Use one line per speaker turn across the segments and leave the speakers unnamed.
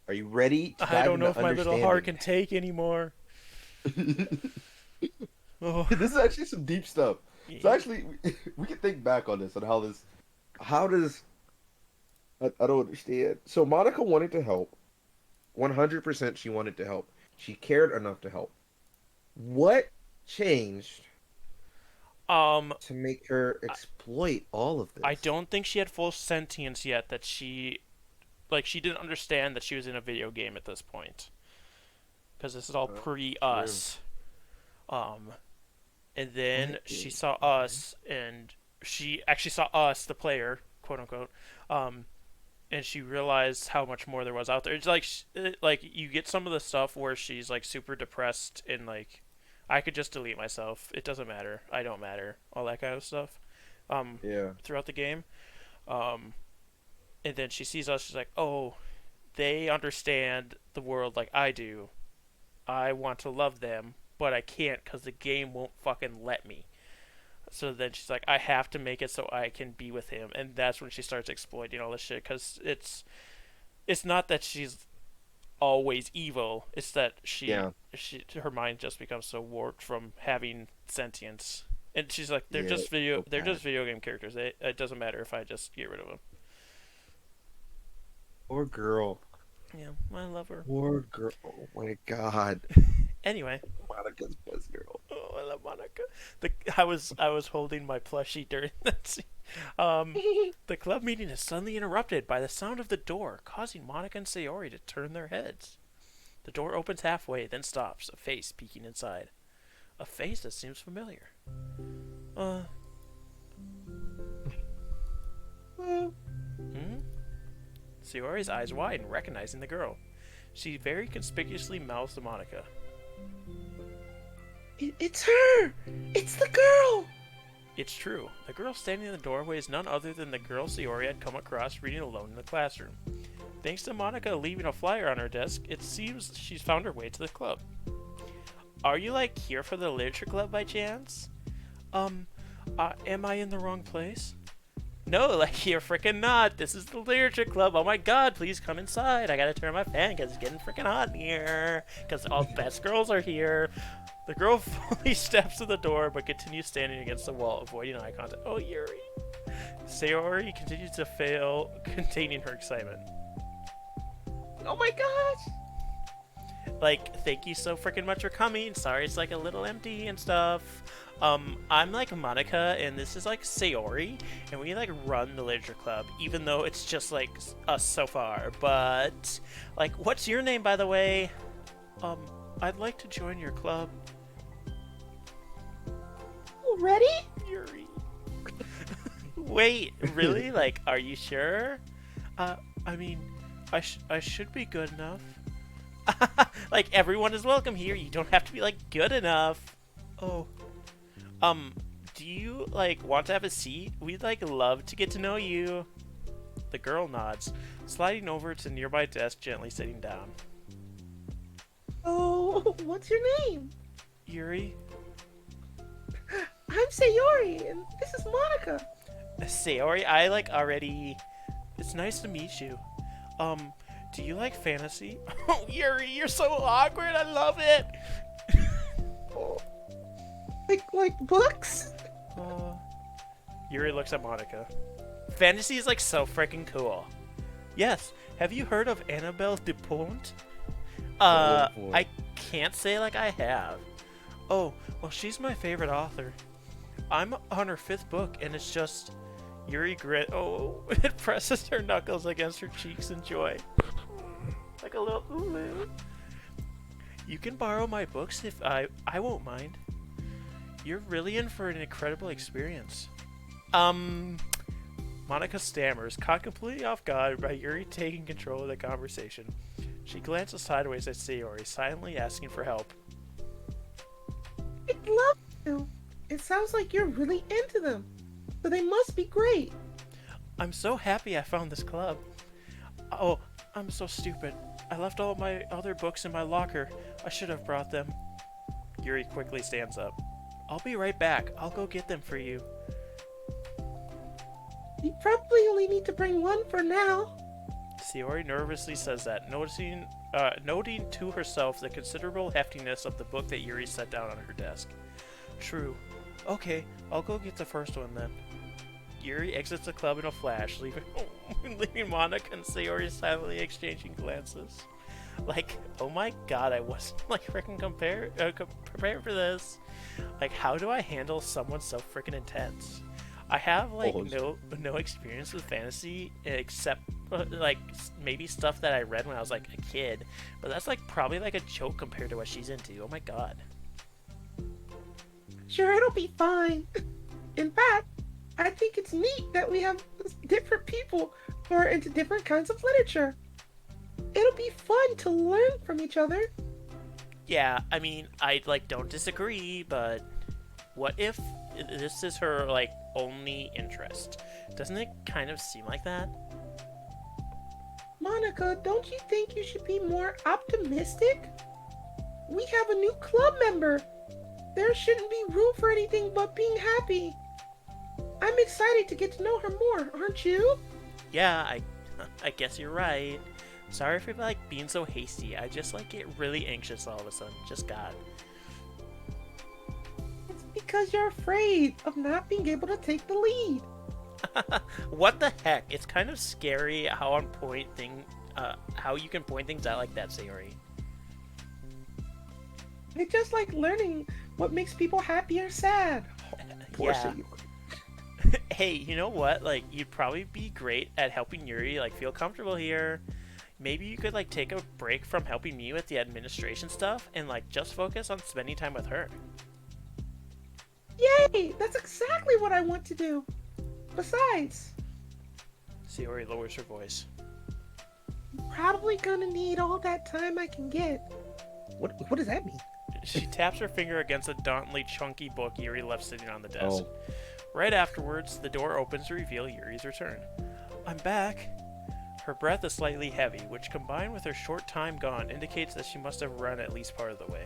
Are you ready to
I
dive
don't know
into
if my little heart
understanding?
can take anymore. Oh,
This is actually some deep stuff. So
yeah.
actually, we can think back on this and how does I don't understand. So Monica wanted to help. 100% she wanted to help. She cared enough to help. What changed
Um,
to make her
I,
exploit all of
I
this?
don't think she had full sentience yet. That she didn't understand that she was in a video game at this point, because this is all pre
True.
us. Um, and then
What
she
is
saw
okay?
us, and she actually saw us, the player, quote unquote. Um, and she realized how much more there was out there. It's like you get some of the stuff where she's like super depressed and like, I could just delete myself. It doesn't matter. I don't matter. All that kind of stuff. Um,
Yeah.
throughout the game. Um, and then she sees us. She's like, oh, they understand the world like I do. I want to love them, but I can't because the game won't fucking let me. So then she's like, I have to make it so I can be with him, and that's when she starts exploiting all this shit. Because it's not that she's always evil. It's that
Yeah.
she her mind just becomes so warped from having sentience. And she's like,
Yeah. So
they're
bad.
just video game characters. It doesn't matter if I just get rid of them.
Poor girl.
Yeah, I love her.
Poor girl. Oh my God.
Anyway,
Monica's best girl.
oh, I love Monica. I was holding my plushie during that scene. Um, the club meeting is suddenly interrupted by the sound of the door, causing Monica and Sayori to turn their heads. The door opens halfway, then stops, a face peeking inside. A face that seems familiar. Uh, hmm? Sayori's eyes widen, recognizing the girl. She very conspicuously mouths to Monica.
It's her. It's the girl.
It's true. The girl standing in the doorway is none other than the girl Sayori had come across reading alone in the classroom. Thanks to Monica leaving a flyer on her desk, it seems she's found her way to the club. Are you like here for the literature club by chance? Um, am I in the wrong place? No, like you're freaking not. This is the literature club. Oh my god, please come inside. I gotta turn my fan because it's getting freaking hot in here. Because all the best girls are here. The girl fully steps to the door but continues standing against the wall, avoiding eye contact. Oh, Yuri. Sayori continues to fail, containing her excitement.
Oh my gosh.
Like, thank you so freaking much for coming. Sorry it's like a little empty and stuff. I'm like Monica, and this is like Sayori, and we like run the literature club, even though it's just like us so far. But, like, what's your name, by the way? Um, I'd like to join your club,
Already?
Yuri. Wait, really? Like, are you sure? I mean, I should be good enough. Like, everyone is welcome here. You don't have to be like good enough. Oh, um, do you like want to have a seat? We'd like love to get to know you. The girl nods, sliding over to nearby desk, gently sitting down.
Oh, what's your name?
Yuri,
I'm Sayori, and this is Monica.
Sayori, I like already. It's nice to meet you. Um, do you like fantasy? Oh, Yuri, you're so awkward. I love it.
Oh, like books?
Uh, Yuri looks at Monica. Fantasy is like so freaking cool. Yes. Have you heard of Annabelle Dupont?
Oh
I
boy.
can't say like I have. Oh, well, she's my favorite author. I'm on her fifth book, and it's just Yuri grit. Oh, it presses her knuckles against her cheeks in joy, like a little ooh. You can borrow my books if I won't mind. You're really in for an incredible experience. Um, Monica stammers, caught completely off guard by Yuri taking control of the conversation. She glances sideways at Sayori, silently asking for help.
I'd love to. It sounds like you're really into them. So they must be great.
I'm so happy I found this club. Oh, I'm so stupid. I left all my other books in my locker. I should have brought them. Yuri quickly stands up. I'll be right back. I'll go get them for you.
You probably only need to bring one for now.
Sayori nervously says that, noting to herself the considerable heftiness of the book that Yuri set down on her desk. True. Okay, I'll go get the first one then. Yuri exits the club in a flash, leaving Monica and Sayori silently exchanging glances. Like, oh my god, I wasn't like freaking prepared for this. Like, how do I handle someone so freaking intense? I have like no experience with fantasy except like maybe stuff that I read when I was like a kid, but that's like probably like a joke compared to what she's into. Oh my god.
Sure, it'll be fine. In fact, I think it's neat that we have different people who are into different kinds of literature. It'll be fun to learn from each other.
Yeah, I mean, I like don't disagree, but what if this is her like only interest? Doesn't it kind of seem like that?
Monica, don't you think you should be more optimistic? We have a new club member. There shouldn't be room for anything but being happy. I'm excited to get to know her more, aren't you?
Yeah, I guess you're right. Sorry for like being so hasty. I just like get really anxious all of a sudden. Just God.
It's because you're afraid of not being able to take the lead.
What the heck? It's kind of scary how how you can point things out like that, Sayori.
I just like learning what makes people happy or sad.
Poor
Yeah.
Sayori.
Hey, you know what? Like, you'd probably be great at helping Yuri like feel comfortable here. Maybe you could like take a break from helping me with the administration stuff and like just focus on spending time with her.
Yay! That's exactly what I want to do. Besides,
Sayori lowers her voice.
I'm probably gonna need all that time I can get.
What does that mean?
She taps her finger against a dauntly chunky book Yuri left sitting on the desk.
Oh.
Right afterwards, the door opens to reveal Yuri's return. I'm back. Her breath is slightly heavy, which combined with her short time gone indicates that she must have run at least part of the way.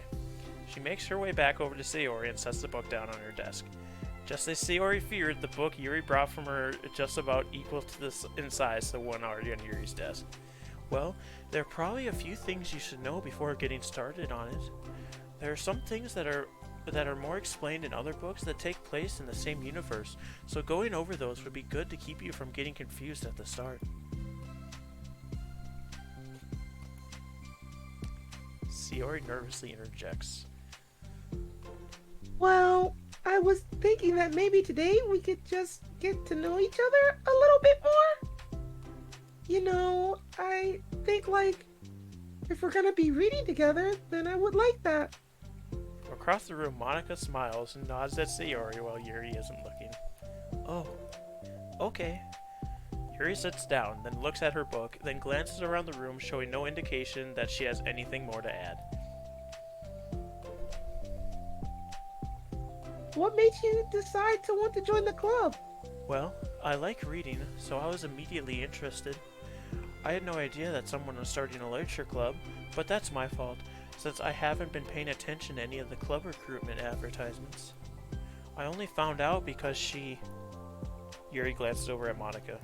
She makes her way back over to Sayori and sets the book down on her desk. Just as Sayori feared, the book Yuri brought from her just about equal to in size to the one already on Yuri's desk. Well, there are probably a few things you should know before getting started on it. There are some things that are more explained in other books that take place in the same universe, so going over those would be good to keep you from getting confused at the start. Sayori nervously interjects.
Well, I was thinking that maybe today we could just get to know each other a little bit more. You know, I think like if we're gonna be reading together, then I would like that.
Across the room, Monica smiles and nods at Sayori while Yuri isn't looking. Oh, okay. Yuri sits down, then looks at her book, then glances around the room, showing no indication that she has anything more to add.
What made you decide to want to join the club?
Well, I like reading, so I was immediately interested. I had no idea that someone was starting a literature club, but that's my fault, since I haven't been paying attention to any of the club recruitment advertisements. I only found out because she... Yuri glances over at Monica.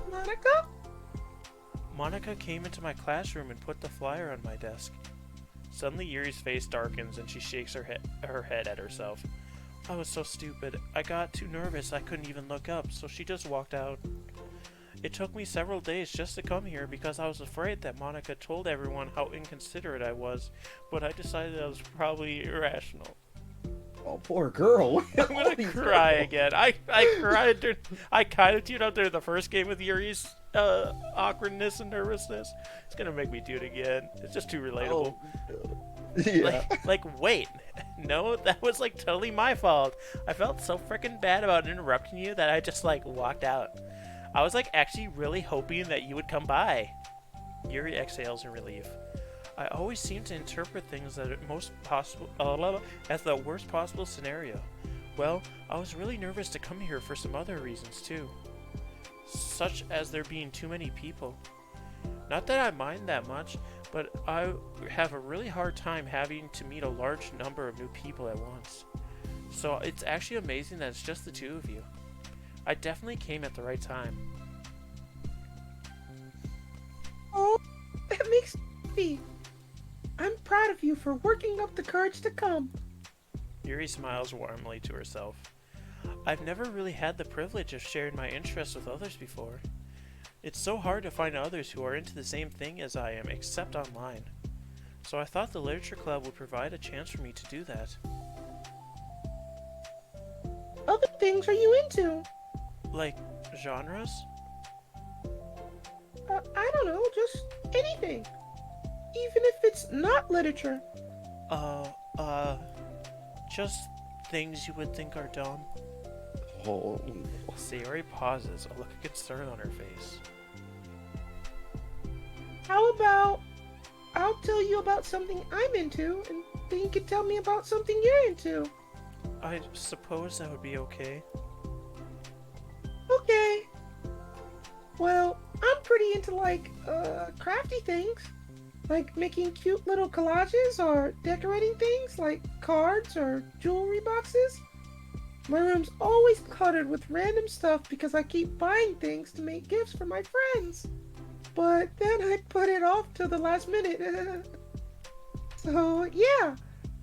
Monica?
Monica came into my classroom and put the flyer on my desk. Suddenly Yuri's face darkens and she shakes her head at herself. I was so stupid. I got too nervous I couldn't even look up, so she just walked out. It took me several days just to come here because I was afraid that Monica told everyone how inconsiderate I was, but I decided I was probably irrational.
Oh, poor girl.
I'm gonna cry again. I cried. I kind of tuned out during the first game with Yuri's awkwardness and nervousness. It's gonna make me do it again. It's just too relatable.
Oh, yeah.
Like, wait. No, that was like totally my fault. I felt so freaking bad about interrupting you that I just like walked out. I was like actually really hoping that you would come by. Yuri exhales in relief. I always seem to interpret things that as the worst possible scenario. Well, I was really nervous to come here for some other reasons too. Such as there being too many people. Not that I mind that much, but I have a really hard time having to meet a large number of new people at once. So it's actually amazing that it's just the two of you. I definitely came at the right time.
feet. I'm proud of you for working up the courage to come.
Yuri smiles warmly to herself. I've never really had the privilege of sharing my interests with others before. It's so hard to find others who are into the same thing as I am, except online. So I thought the Literature Club would provide a chance for me to do that.
Other things are you into?
Like, genres?
I don't know, just anything. Even if it's not literature.
Just things you would think are dumb.
Oh,
Sayori pauses, a look of concern on her face.
How about I'll tell you about something I'm into, and then you can tell me about something you're into.
I suppose that would be okay.
Okay. Well, I'm pretty into crafty things. Like making cute little collages or decorating things like cards or jewelry boxes. My room's always cluttered with random stuff because I keep buying things to make gifts for my friends. But then I put it off till the last minute. So, yeah,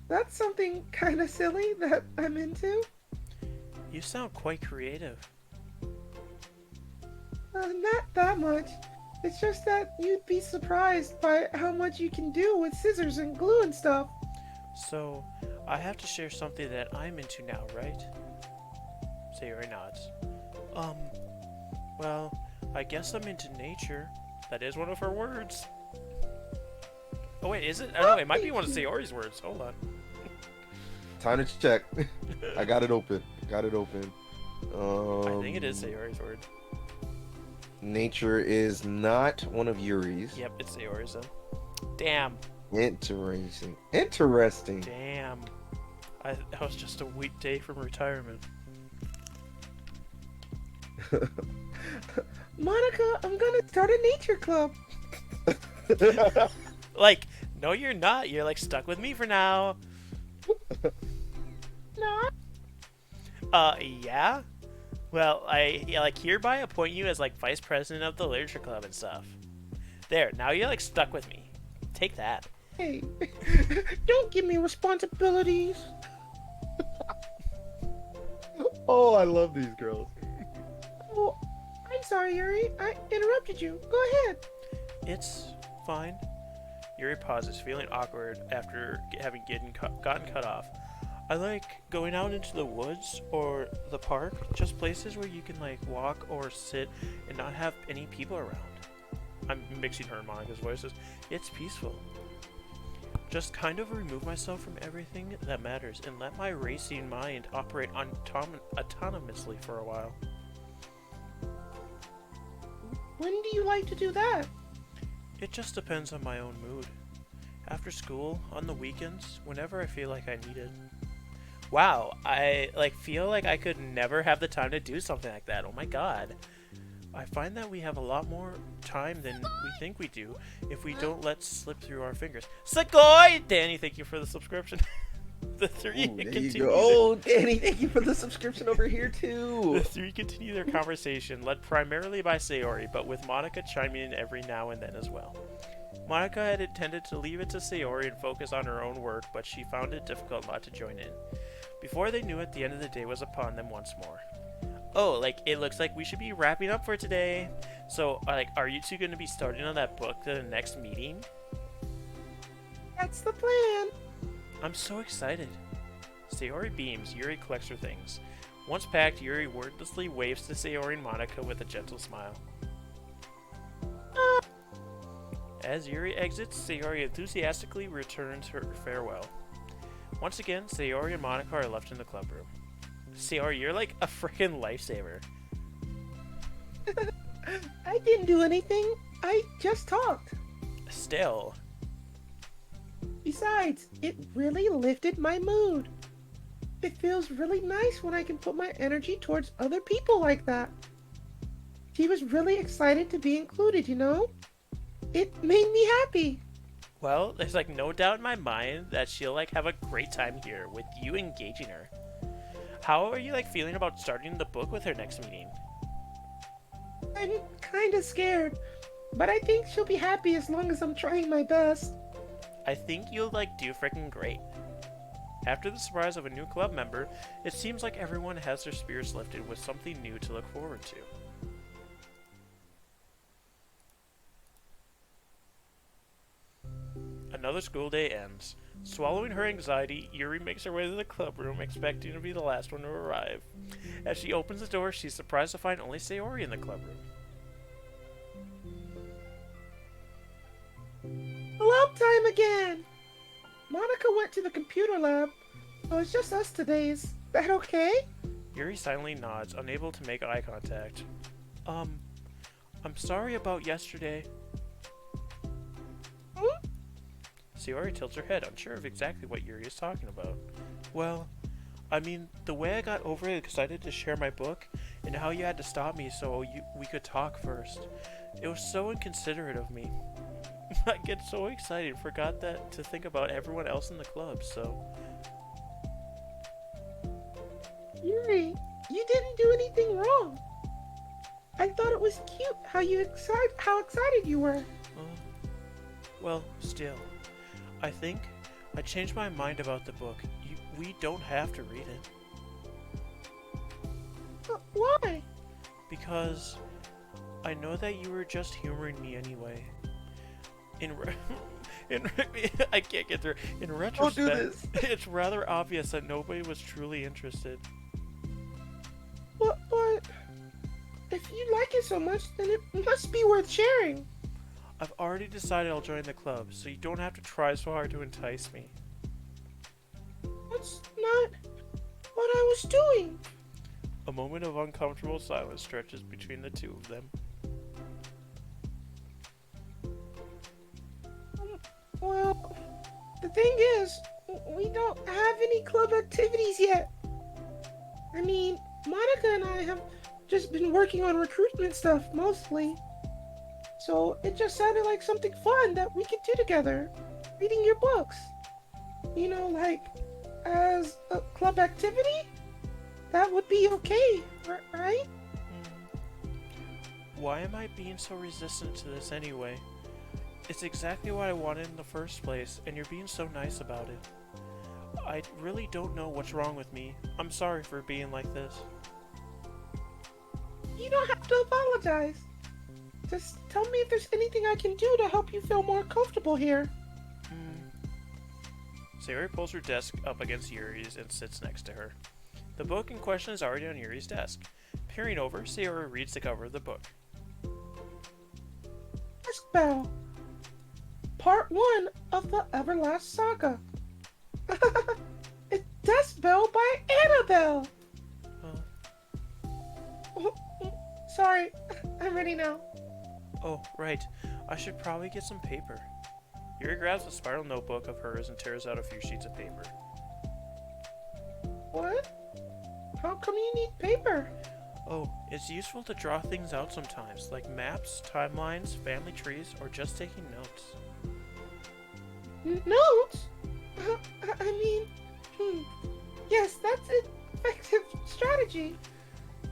that's something kind of silly that I'm into.
You sound quite creative.
Not that much. It's just that you'd be surprised by how much you can do with scissors and glue and stuff.
So, I have to share something that I'm into now, right? Sayori nods. Well, I guess I'm into nature. That is one of her words. Oh wait, is it? Oh no, it might be one of Sayori's words. Hold on.
time to check. I got it open.
I think it is Sayori's word.
Nature is not one of Yuri's.
Yep, it's Sayori's then. Damn.
Interesting. Interesting.
Damn. That was just a week day from retirement.
Monica, I'm gonna start a nature club.
Like, no you're not. You're like stuck with me for now.
No.
Yeah? Well, I hereby appoint you as like vice president of the literature club and stuff. There, now you're like stuck with me. Take that.
Hey, don't give me responsibilities.
Oh, I love these girls.
Oh, I'm sorry, Yuri. I interrupted you. Go ahead.
It's fine. Yuri pauses, feeling awkward after having gotten cut off. I like going out into the woods or the park, just places where you can like walk or sit and not have any people around. I'm mixing her and Monica's voices. It's peaceful. Just kind of remove myself from everything that matters and let my racing mind operate autonomously for a while.
When do you like to do that?
It just depends on my own mood. After school, on the weekends, whenever I feel like I need it. Wow, I feel like I could never have the time to do something like that. Oh my god. I find that we have a lot more time than we think we do if we don't let slip through our fingers. Segoy! Danny, thank you for the subscription. The three
Ooh, there you
continue.
go. Oh, Danny, thank you for the subscription over here too.
The three continue their conversation, led primarily by Sayori, but with Monica chiming in every now and then as well. Monica had intended to leave it to Sayori and focus on her own work, but she found it difficult not to join in. Before they knew it, the end of the day was upon them once more. Oh, it looks like we should be wrapping up for today. So, are you two going to be starting on that book the next meeting?
That's the plan.
I'm so excited. Sayori beams. Yuri collects her things. Once packed, Yuri wordlessly waves to Sayori and Monica with a gentle smile. As Yuri exits, Sayori enthusiastically returns her farewell. Once again, Sayori and Monica are left in the club room. Sayori, you're like a freaking lifesaver.
I didn't do anything. I just talked.
Still.
Besides, it really lifted my mood. It feels really nice when I can put my energy towards other people like that. She was really excited to be included, you know? It made me happy.
Well, there's no doubt in my mind that she'll have a great time here with you engaging her. How are you feeling about starting the book with her next meeting?
I'm kinda scared, but I think she'll be happy as long as I'm trying my best.
I think you'll do freaking great. After the surprise of a new club member, it seems like everyone has their spirits lifted with something new to look forward to. Another school day ends. Swallowing her anxiety, Yuri makes her way to the club room, expecting to be the last one to arrive. As she opens the door, she's surprised to find only Sayori in the club room.
Club time again! Monica went to the computer lab, so it's just us today. Is that okay?
Yuri silently nods, unable to make eye contact. I'm sorry about yesterday.
Hmm?
Sayori tilts her head, unsure of exactly what Yuri is talking about. Well, I mean, the way I got overly excited to share my book, and how you had to stop me so we could talk first. It was so inconsiderate of me. I get so excited, forgot that to think about everyone else in the club, so...
Yuri, you didn't do anything wrong. I thought it was cute how excited you were.
Well, still. I think I changed my mind about the book. We don't have to read it.
Why?
Because I know that you were just humoring me anyway. I can't get through. In retrospect,
Don't do this.
It's rather obvious that nobody was truly interested.
But if you like it so much, then it must be worth sharing.
I've already decided I'll join the club, so you don't have to try so hard to entice me.
That's not what I was doing.
A moment of uncomfortable silence stretches between the two of them.
Well, the thing is, we don't have any club activities yet. I mean, Monica and I have just been working on recruitment stuff mostly. So it just sounded like something fun that we could do together. Reading your books. You know, like, as a club activity? That would be okay, right?
Why am I being so resistant to this anyway? It's exactly what I wanted in the first place, and you're being so nice about it. I really don't know what's wrong with me. I'm sorry for being like this.
You don't have to apologize. Just tell me if there's anything I can do to help you feel more comfortable here.
Sayori pulls her desk up against Yuri's and sits next to her. The book in question is already on Yuri's desk. Peering over, Sayori reads the cover of the book.
Desk Bell. Part 1 of the Everlast Saga. It's Desk Bell by Annabelle. Sorry, I'm ready now.
Oh, right. I should probably get some paper. Yuri grabs a spiral notebook of hers and tears out a few sheets of paper.
What? How come you need paper?
Oh, it's useful to draw things out sometimes, like maps, timelines, family trees, or just taking notes.
Notes? I mean, yes, that's an effective strategy.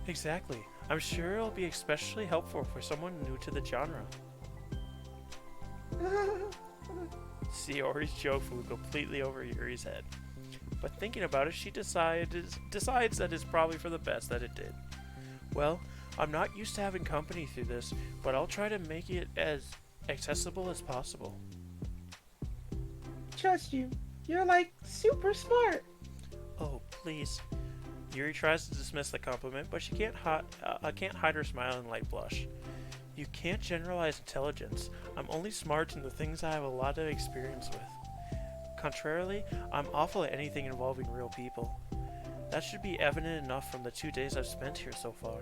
Exactly. I'm sure it'll be especially helpful for someone new to the genre. Sayori's joke flew completely over Yuri's head. But thinking about it, she decides that it's probably for the best that it did. Well, I'm not used to having company through this, but I'll try to make it as accessible as possible.
Trust you. You're like super smart.
Oh, please. Yuri tries to dismiss the compliment, but she can't hide her smile and light blush. You can't generalize intelligence. I'm only smart in the things I have a lot of experience with. Contrarily, I'm awful at anything involving real people. That should be evident enough from the 2 days I've spent here so far.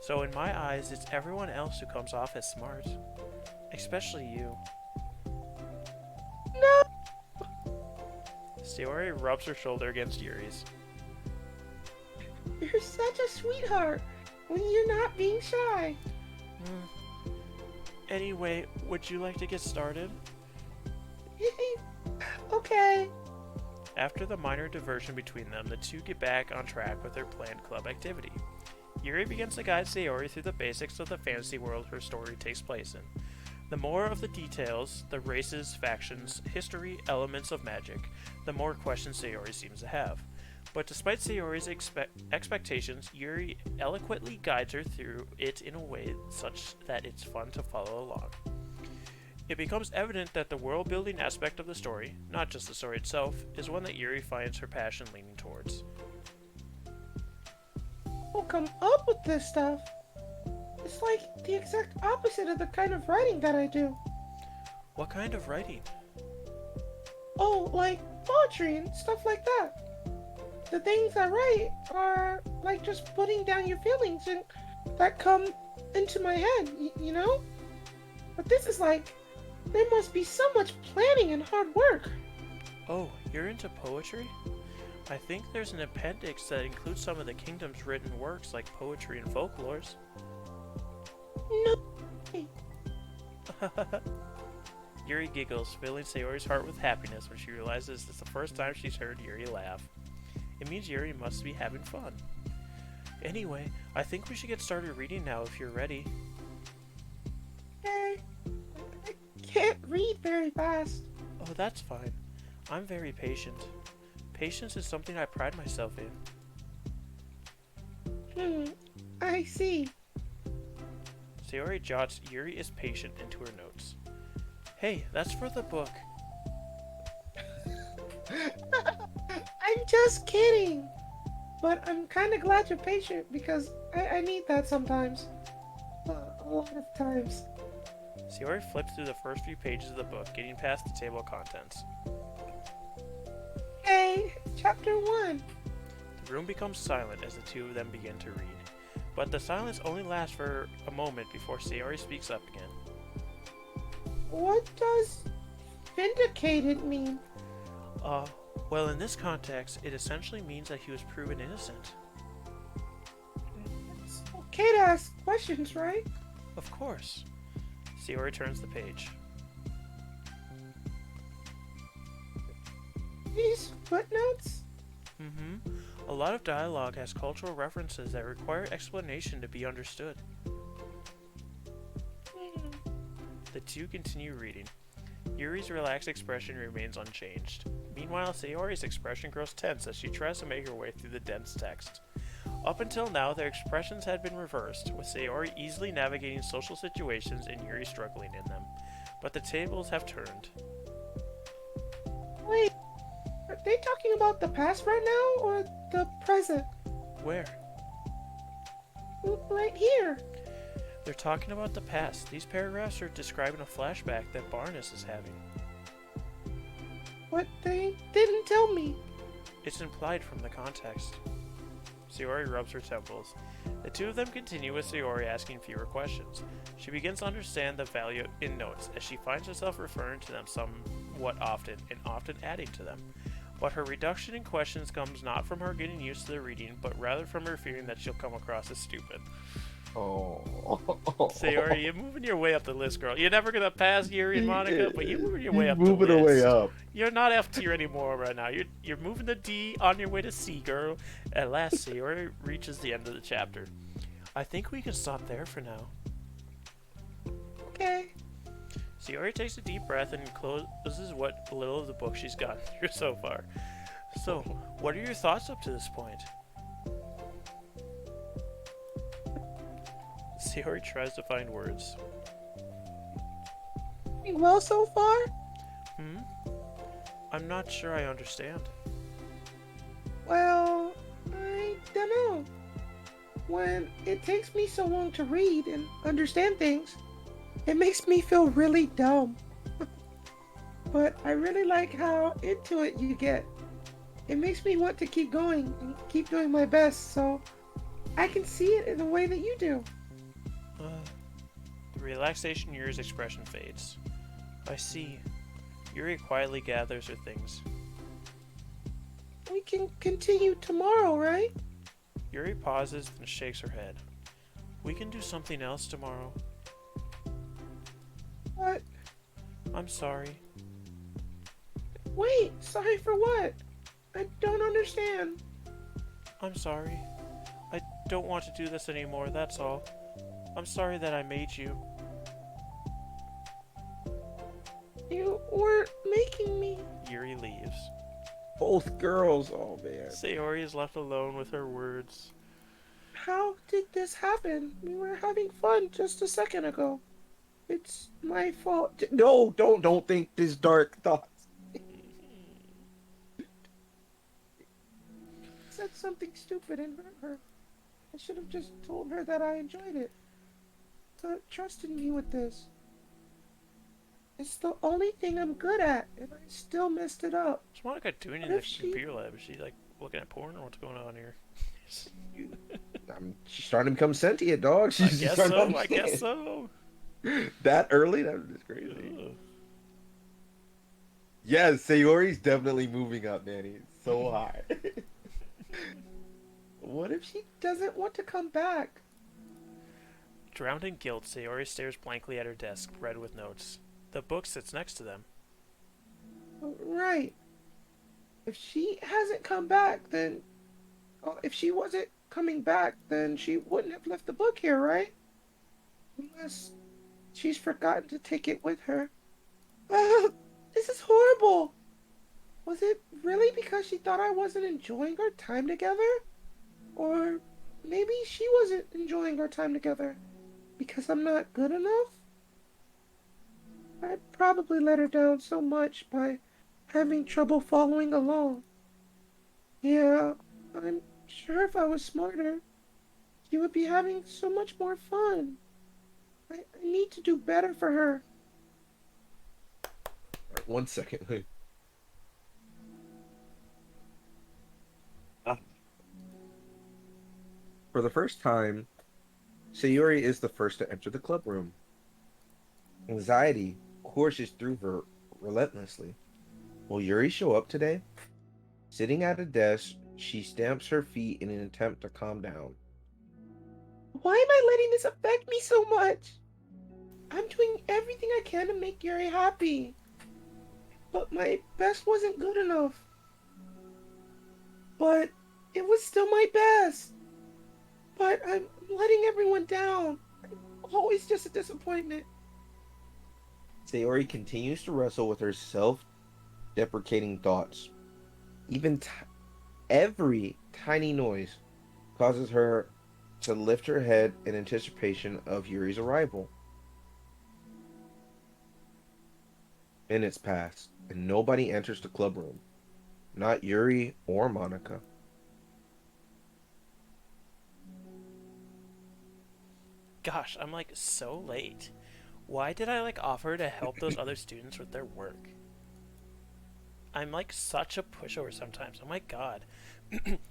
So in my eyes, it's everyone else who comes off as smart. Especially you.
No!
Sayori rubs her shoulder against Yuri's.
You're such a sweetheart when you're not being shy.
Anyway, would you like to get started?
Okay.
After the minor diversion between them, the two get back on track with their planned club activity. Yuri begins to guide Sayori through the basics of the fantasy world her story takes place in. The more of the details, the races, factions, history, elements of magic, the more questions Sayori seems to have. But despite Sayori's expectations, Yuri eloquently guides her through it in a way such that it's fun to follow along. It becomes evident that the world-building aspect of the story, not just the story itself, is one that Yuri finds her passion leaning towards.
Who come up with this stuff? It's like the exact opposite of the kind of writing that I do.
What kind of writing?
Oh, like poetry and stuff like that. The things I write are like just putting down your feelings and that come into my head, you know? But this is like, there must be so much planning and hard work.
Oh, you're into poetry? I think there's an appendix that includes some of the kingdom's written works like poetry and folklores.
No.
Yuri giggles, filling Sayori's heart with happiness when she realizes it's the first time she's heard Yuri laugh. It means Yuri must be having fun. Anyway, I think we should get started reading now if you're ready.
Okay. I can't read very fast.
Oh, that's fine. I'm very patient. Patience is something I pride myself in.
I see.
Sayori jots Yuri is patient into her notes. Hey, that's for the book.
I'm just kidding. But I'm kind of glad you're patient because I need that sometimes. A lot of times.
Sayori flips through the first few pages of the book, getting past the table of contents.
Okay, chapter 1.
The room becomes silent as the two of them begin to read. But the silence only lasts for a moment before Sayori speaks up again.
What does vindicated mean?
Well, in this context, it essentially means that he was proven innocent.
It's okay to ask questions, right?
Of course. Sayori turns the page.
These footnotes?
Mm-hmm. A lot of dialogue has cultural references that require explanation to be understood. The two continue reading. Yuri's relaxed expression remains unchanged. Meanwhile, Sayori's expression grows tense as she tries to make her way through the dense text. Up until now, their expressions had been reversed, with Sayori easily navigating social situations and Yuri struggling in them. But the tables have turned.
Wait, are they talking about the past right now or the present?
Where?
Right here.
They're talking about the past. These paragraphs are describing a flashback that Barnes is having.
What they didn't tell me.
It's implied from the context. Sayori rubs her temples. The two of them continue with Sayori asking fewer questions. She begins to understand the value in notes as she finds herself referring to them somewhat often and often adding to them. But her reduction in questions comes not from her getting used to the reading, but rather from her fearing that she'll come across as stupid.
Oh.
Sayori, you're moving your way up the list, girl. You're never gonna pass Yuri and Monica, but you're moving your way up the list.
Moving way up.
You're not F tier anymore right now. You're moving to D on your way to C, girl. At last, Sayori reaches the end of the chapter. I think we can stop there for now.
Okay.
Sayori takes a deep breath and closes what little of the book she's gotten through so far. So, what are your thoughts up to this point? Sayori tries to find words.
Pretty well so far?
I'm not sure I understand.
Well, I don't know. When it takes me so long to read and understand things, it makes me feel really dumb. But I really like how into it you get. It makes me want to keep going and keep doing my best, so I can see it in the way that you do.
The relaxation in Yuri's expression fades. I see. Yuri quietly gathers her things.
We can continue tomorrow, right?
Yuri pauses and shakes her head. We can do something else tomorrow.
What?
I'm sorry.
Wait, sorry for what? I don't understand.
I'm sorry. I don't want to do this anymore, that's all. I'm sorry that I made you.
You weren't making me.
Yuri leaves.
Both girls. Oh man.
Sayori is left alone with her words.
How did this happen? We were having fun just a second ago. It's my fault.
No, don't think this dark thoughts.
Said something stupid and hurt her. I should have just told her that I enjoyed it. Trusted me with this. It's the only thing I'm good at, and I still messed it up.
What's Monica doing in
What
the
if she-
computer lab? Is she like looking at porn or what's going on here?
She's starting to become sentient, dog.
I
She's
guess
starting to
so. I guess
understand.
so.
That early? That was crazy.
Ugh.
Yes, Sayori's definitely moving up, Manny. It's so high.
What if she doesn't want to come back?
Drowned in guilt, Sayori stares blankly at her desk, red with notes. The book sits next to them.
Right. If she hasn't come back, then... if she wasn't coming back, then she wouldn't have left the book here, right? Unless she's forgotten to take it with her. This is horrible! Was it really because she thought I wasn't enjoying our time together? Or maybe she wasn't enjoying our time together because I'm not good enough? I probably let her down so much by having trouble following along. Yeah, I'm sure if I was smarter, she would be having so much more fun. I need to do better for her.
All right, 1 second. For the first time, Sayori is the first to enter the club room. Anxiety courses through her relentlessly. Will Yuri show up today? Sitting at a desk, she stamps her feet in an attempt to calm down.
Why am I letting this affect me so much? I'm doing everything I can to make Yuri happy. But my best wasn't good enough. But it was still my best. But I'm letting everyone down. I'm always just a disappointment.
Sayori continues to wrestle with her self-deprecating thoughts. Even every tiny noise causes her to lift her head in anticipation of Yuri's arrival. Minutes pass, and nobody enters the club room. Not Yuri or Monica.
Gosh, I'm like so late. Why did I like offer to help those other students with their work? I'm like such a pushover sometimes. Oh my god.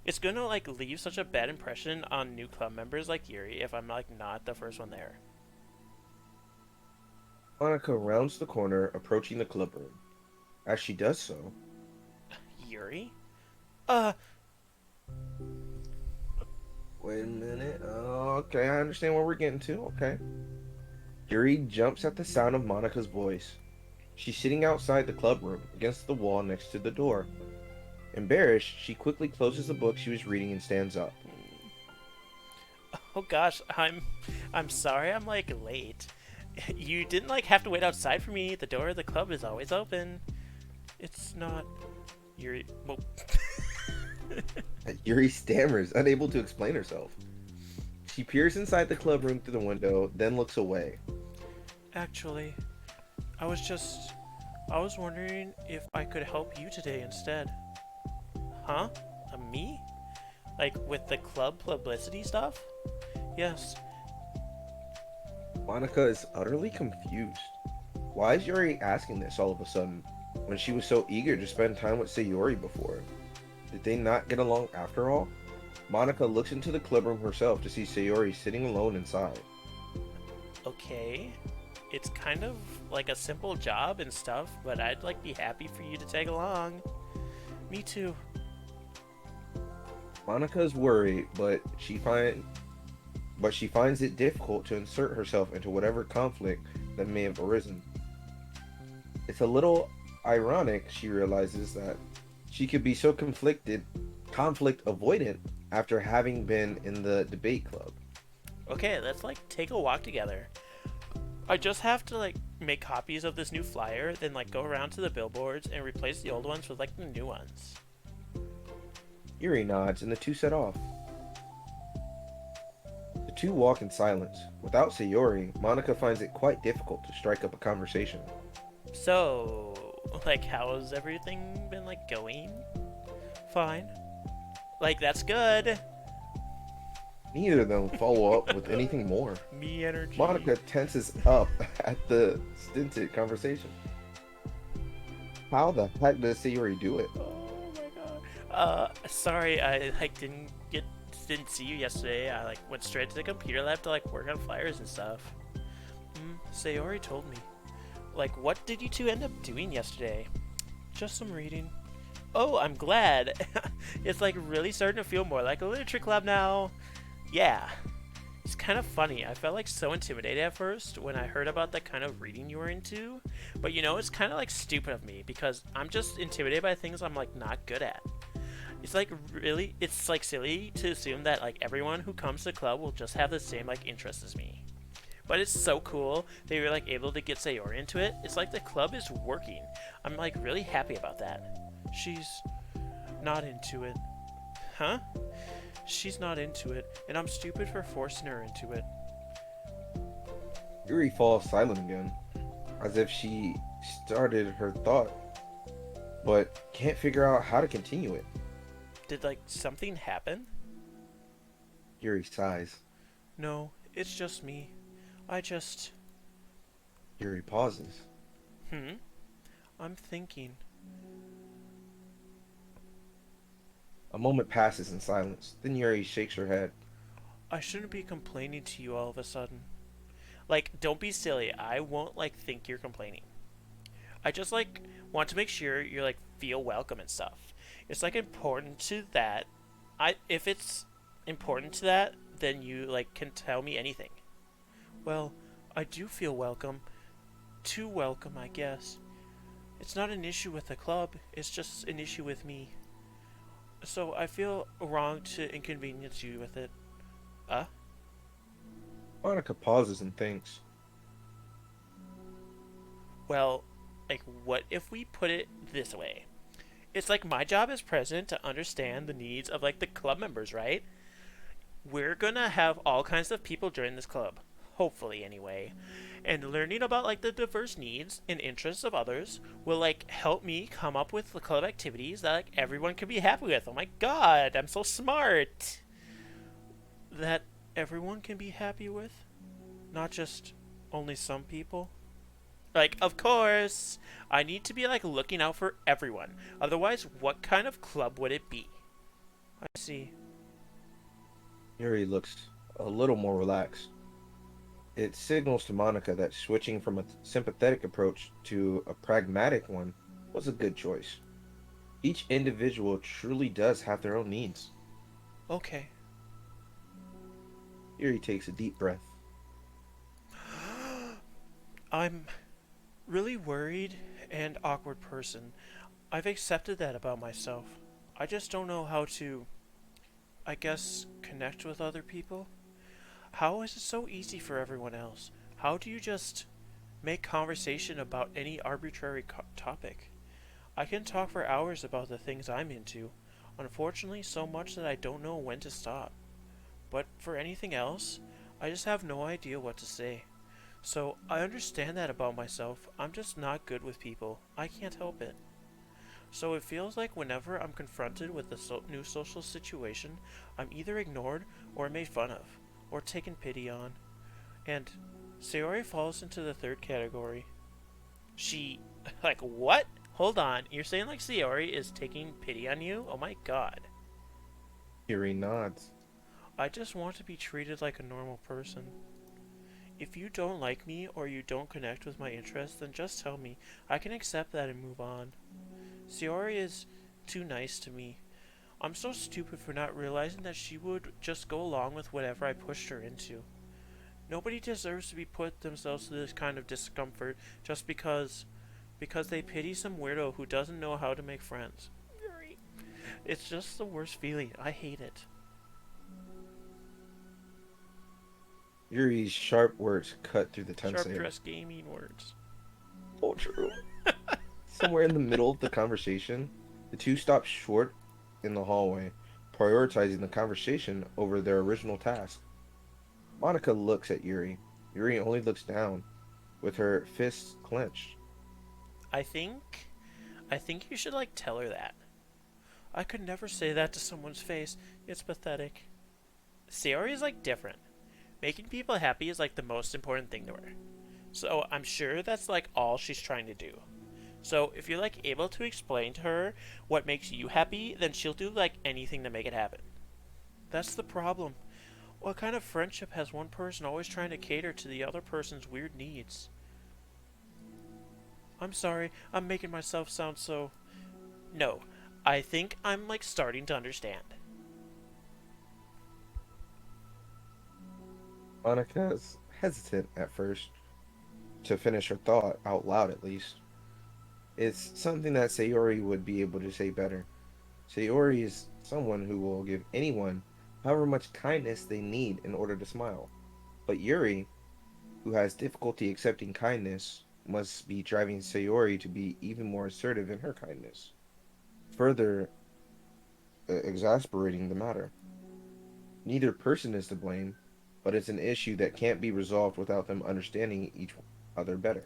It's gonna like leave such a bad impression on new club members like Yuri if I'm like not the first one there.
Monica rounds the corner, approaching the club room. As she does so,
Yuri?
wait a minute. Okay, I understand where we're getting to. Okay. Yuri jumps at the sound of Monica's voice. She's sitting outside the club room, against the wall next to the door. Embarrassed, she quickly closes the book she was reading and stands up.
Oh gosh, I'm sorry I'm like late. You didn't like have to wait outside for me. The door of the club is always open. It's not Yuri. Well,
Yuri stammers, unable to explain herself. She peers inside the club room through the window, then looks away.
actually, I was wondering if I could help you today instead. Huh? Me? Like with the club publicity stuff? Yes.
Monica is utterly confused. Why is Yuri asking this all of a sudden, when she was so eager to spend time with Sayori before? Did they not get along after all? Monica looks into the club room herself to see Sayori sitting alone inside.
Okay. It's kind of like a simple job and stuff, but I'd like be happy for you to tag along. Me too.
Monica is worried, but she finds it difficult to insert herself into whatever conflict that may have arisen. It's a little ironic, she realizes, that she could be so conflict avoidant after having been in the debate club.
Okay, let's like take a walk together. I just have to like make copies of this new flyer, then like go around to the billboards and replace the old ones with like the new ones.
Yuri nods, and the two set off. The two walk in silence. Without Sayori, Monica finds it quite difficult to strike up a conversation.
So, like, how's everything been like going? Fine. Like, that's good.
Neither of them follow up with anything more.
Me energy.
Monica tenses up at the stinted conversation. How the heck does Sayori do it?
Oh my god. Sorry, I like didn't see you yesterday. I like went straight to the computer lab to like work on flyers and stuff. Sayori told me. Like, what did you two end up doing yesterday? Just some reading. Oh, I'm glad. It's like really starting to feel more like a literature club now. Yeah. It's kind of funny. I felt like so intimidated at first when I heard about the kind of reading you were into. But you know, it's kind of like stupid of me because I'm just intimidated by things I'm like not good at. It's like really, it's like silly to assume that like everyone who comes to the club will just have the same like interests as me. But it's so cool that you're like able to get Sayori into it. It's like the club is working. I'm like really happy about that. She's not into it. Huh? She's not into it, and I'm stupid for forcing her into it.
Yuri falls silent again, as if she started her thought, but can't figure out how to continue it.
Did like something happen?
Yuri sighs.
No, it's just me.
Yuri pauses.
I'm thinking.
A moment passes in silence. Then Yuri shakes her head.
I shouldn't be complaining to you all of a sudden. Like, don't be silly. I won't like think you're complaining. I just like want to make sure you're like feel welcome and stuff. It's like important to that. If it's important to that, then you like can tell me anything. Well, I do feel welcome. Too welcome, I guess. It's not an issue with the club. It's just an issue with me. So I feel wrong to inconvenience you with it.
Monica pauses and thinks.
Well, like, what if we put it this way? It's like my job as president to understand the needs of like the club members, right? We're gonna have all kinds of people join this club, hopefully anyway. And learning about like the diverse needs and interests of others will like help me come up with the club activities that like everyone can be happy with. Oh my god, I'm so smart. That everyone can be happy with, not just only some people. Like, of course, I need to be like looking out for everyone. Otherwise, what kind of club would it be? I see.
Yuri looks a little more relaxed. It signals to Monica that switching from a sympathetic approach to a pragmatic one was a good choice. Each individual truly does have their own needs.
Okay.
Yuri takes a deep breath.
I'm really worried and awkward person. I've accepted that about myself. I just don't know how to, I guess, connect with other people. How is it so easy for everyone else? How do you just make conversation about any arbitrary topic? I can talk for hours about the things I'm into. Unfortunately, so much that I don't know when to stop. But for anything else, I just have no idea what to say. So I understand that about myself. I'm just not good with people. I can't help it. So it feels like whenever I'm confronted with a new social situation, I'm either ignored or made fun of, or taken pity on. And Sayori falls into the third category. She, like, what? Hold on, you're saying like Sayori is taking pity on you? Oh my god.
Yuri nods.
I just want to be treated like a normal person. If you don't like me or you don't connect with my interests, then just tell me. I can accept that and move on. Sayori is too nice to me. I'm so stupid for not realizing that she would just go along with whatever I pushed her into. Nobody deserves to be put themselves to this kind of discomfort just because they pity some weirdo who doesn't know how to make friends. It's just the worst feeling. I hate it.
Yuri's sharp words cut through the tense
Sharp
air.
dress gaming words.
Oh, true. Somewhere in the middle of the conversation, the two stop short in the hallway, prioritizing the conversation over their original task. Monica looks at Yuri. Yuri only looks down, with her fists clenched.
I think, I think you should like tell her that. I could never say that to someone's face. It's pathetic. Sayori is like different. Making people happy is like the most important thing to her. So I'm sure that's like all she's trying to do. So if you're like able to explain to her what makes you happy, then she'll do like anything to make it happen. That's the problem. What kind of friendship has one person always trying to cater to the other person's weird needs? I'm sorry, I'm making myself sound so. No, I think I'm like starting to understand.
Monica's hesitant at first to finish her thought out loud, at least. It's something that Sayori would be able to say better. Sayori is someone who will give anyone however much kindness they need in order to smile. But Yuri, who has difficulty accepting kindness, must be driving Sayori to be even more assertive in her kindness, further exasperating the matter. Neither person is to blame, but it's an issue that can't be resolved without them understanding each other better.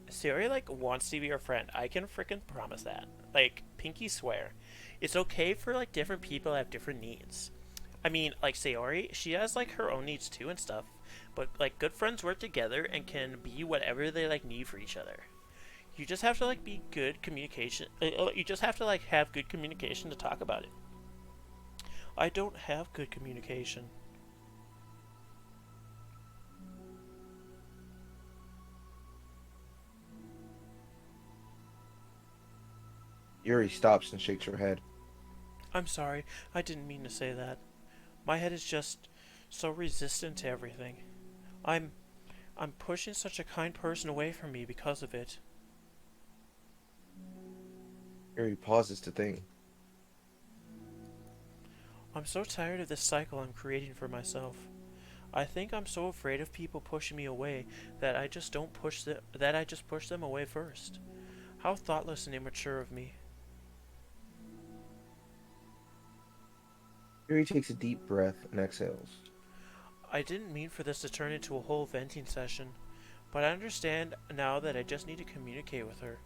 Sayori like wants to be your friend. I can freaking promise that. Like pinky swear. It's okay for like different people to have different needs. I mean, like Sayori, she has like her own needs too and stuff. But like good friends work together and can be whatever they like need for each other. You just have to like be good communication. You just have to like have good communication to talk about it. I don't have good communication.
Yuri stops and shakes her head.
I'm sorry. I didn't mean to say that. My head is just so resistant to everything. I'm I'm pushing such a kind person away from me because of it.
Yuri pauses to think.
I'm so tired of this cycle I'm creating for myself. I think I'm so afraid of people pushing me away that I just don't push that I just push them away first. How thoughtless and immature of me.
Yuri takes a deep breath and exhales.
I didn't mean for this to turn into a whole venting session, but I understand now that I just need to communicate with her.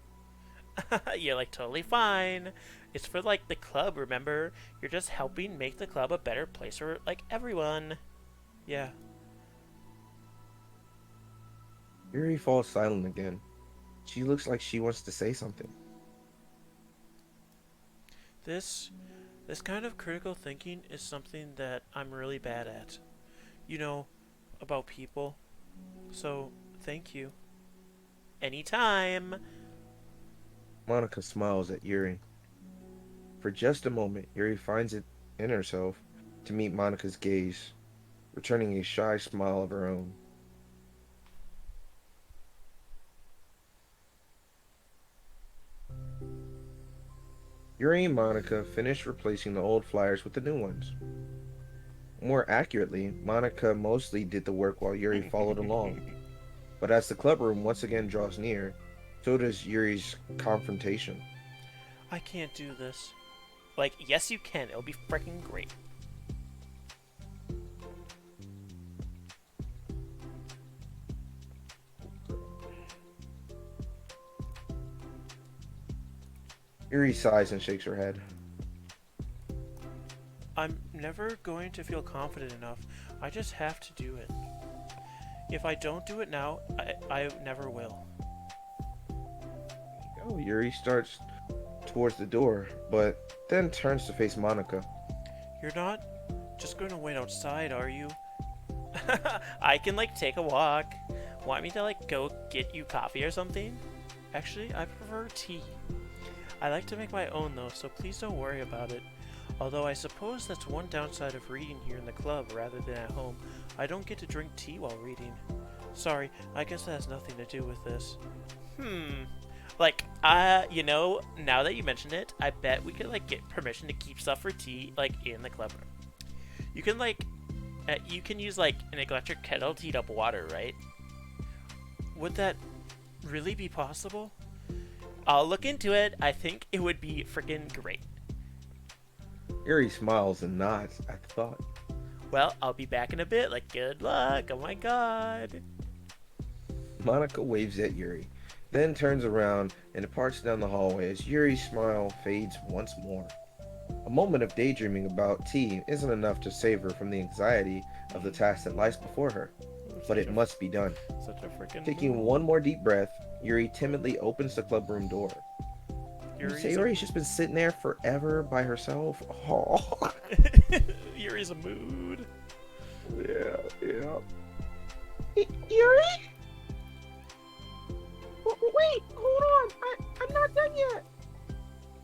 You're like totally fine. It's for like the club, remember? You're just helping make the club a better place for like everyone. Yeah.
Yuri falls silent again. She looks like she wants to say something.
This this kind of critical thinking is something that I'm really bad at. You know, about people. So, thank you. Anytime.
Monica smiles at Yuri. For just a moment, Yuri finds it in herself to meet Monica's gaze, returning a shy smile of her own. Yuri and Monica finish replacing the old flyers with the new ones. More accurately, Monica mostly did the work while Yuri followed along. But as the clubroom once again draws near, so does Yuri's confrontation.
I can't do this. Like, yes you can. It'll be freaking great.
Yuri sighs and shakes her head.
I'm never going to feel confident enough. I just have to do it. If I don't do it now, I never will.
Oh, Yuri starts towards the door, but then turns to face Monica.
You're not just going to wait outside, are you? I can like take a walk. Want me to like go get you coffee or something? Actually, I prefer tea. I like to make my own though, so please don't worry about it. Although I suppose that's one downside of reading here in the club rather than at home. I don't get to drink tea while reading. Sorry, I guess that has nothing to do with this. Like, you know, now that you mention it, I bet we could, like, get permission to keep stuff for tea, like, in the club room. You can, like, you can use, like, an electric kettle to heat up water, right? Would that really be possible? I'll look into it. I think it would be freaking great.
Yuri smiles and nods at the thought.
Well, I'll be back in a bit. Like, good luck. Oh my god.
Monica waves at Yuri, then turns around and departs down the hallway as Yuri's smile fades once more. A moment of daydreaming about tea isn't enough to save her from the anxiety of the task that lies before her, but it must be done.
Such a freaking.
Taking one more deep breath, Yuri timidly opens the club room door. Sayori's just been sitting there forever by herself. Oh.
Yuri's a mood.
Yeah.
Yuri? Wait, hold on. I'm not done yet.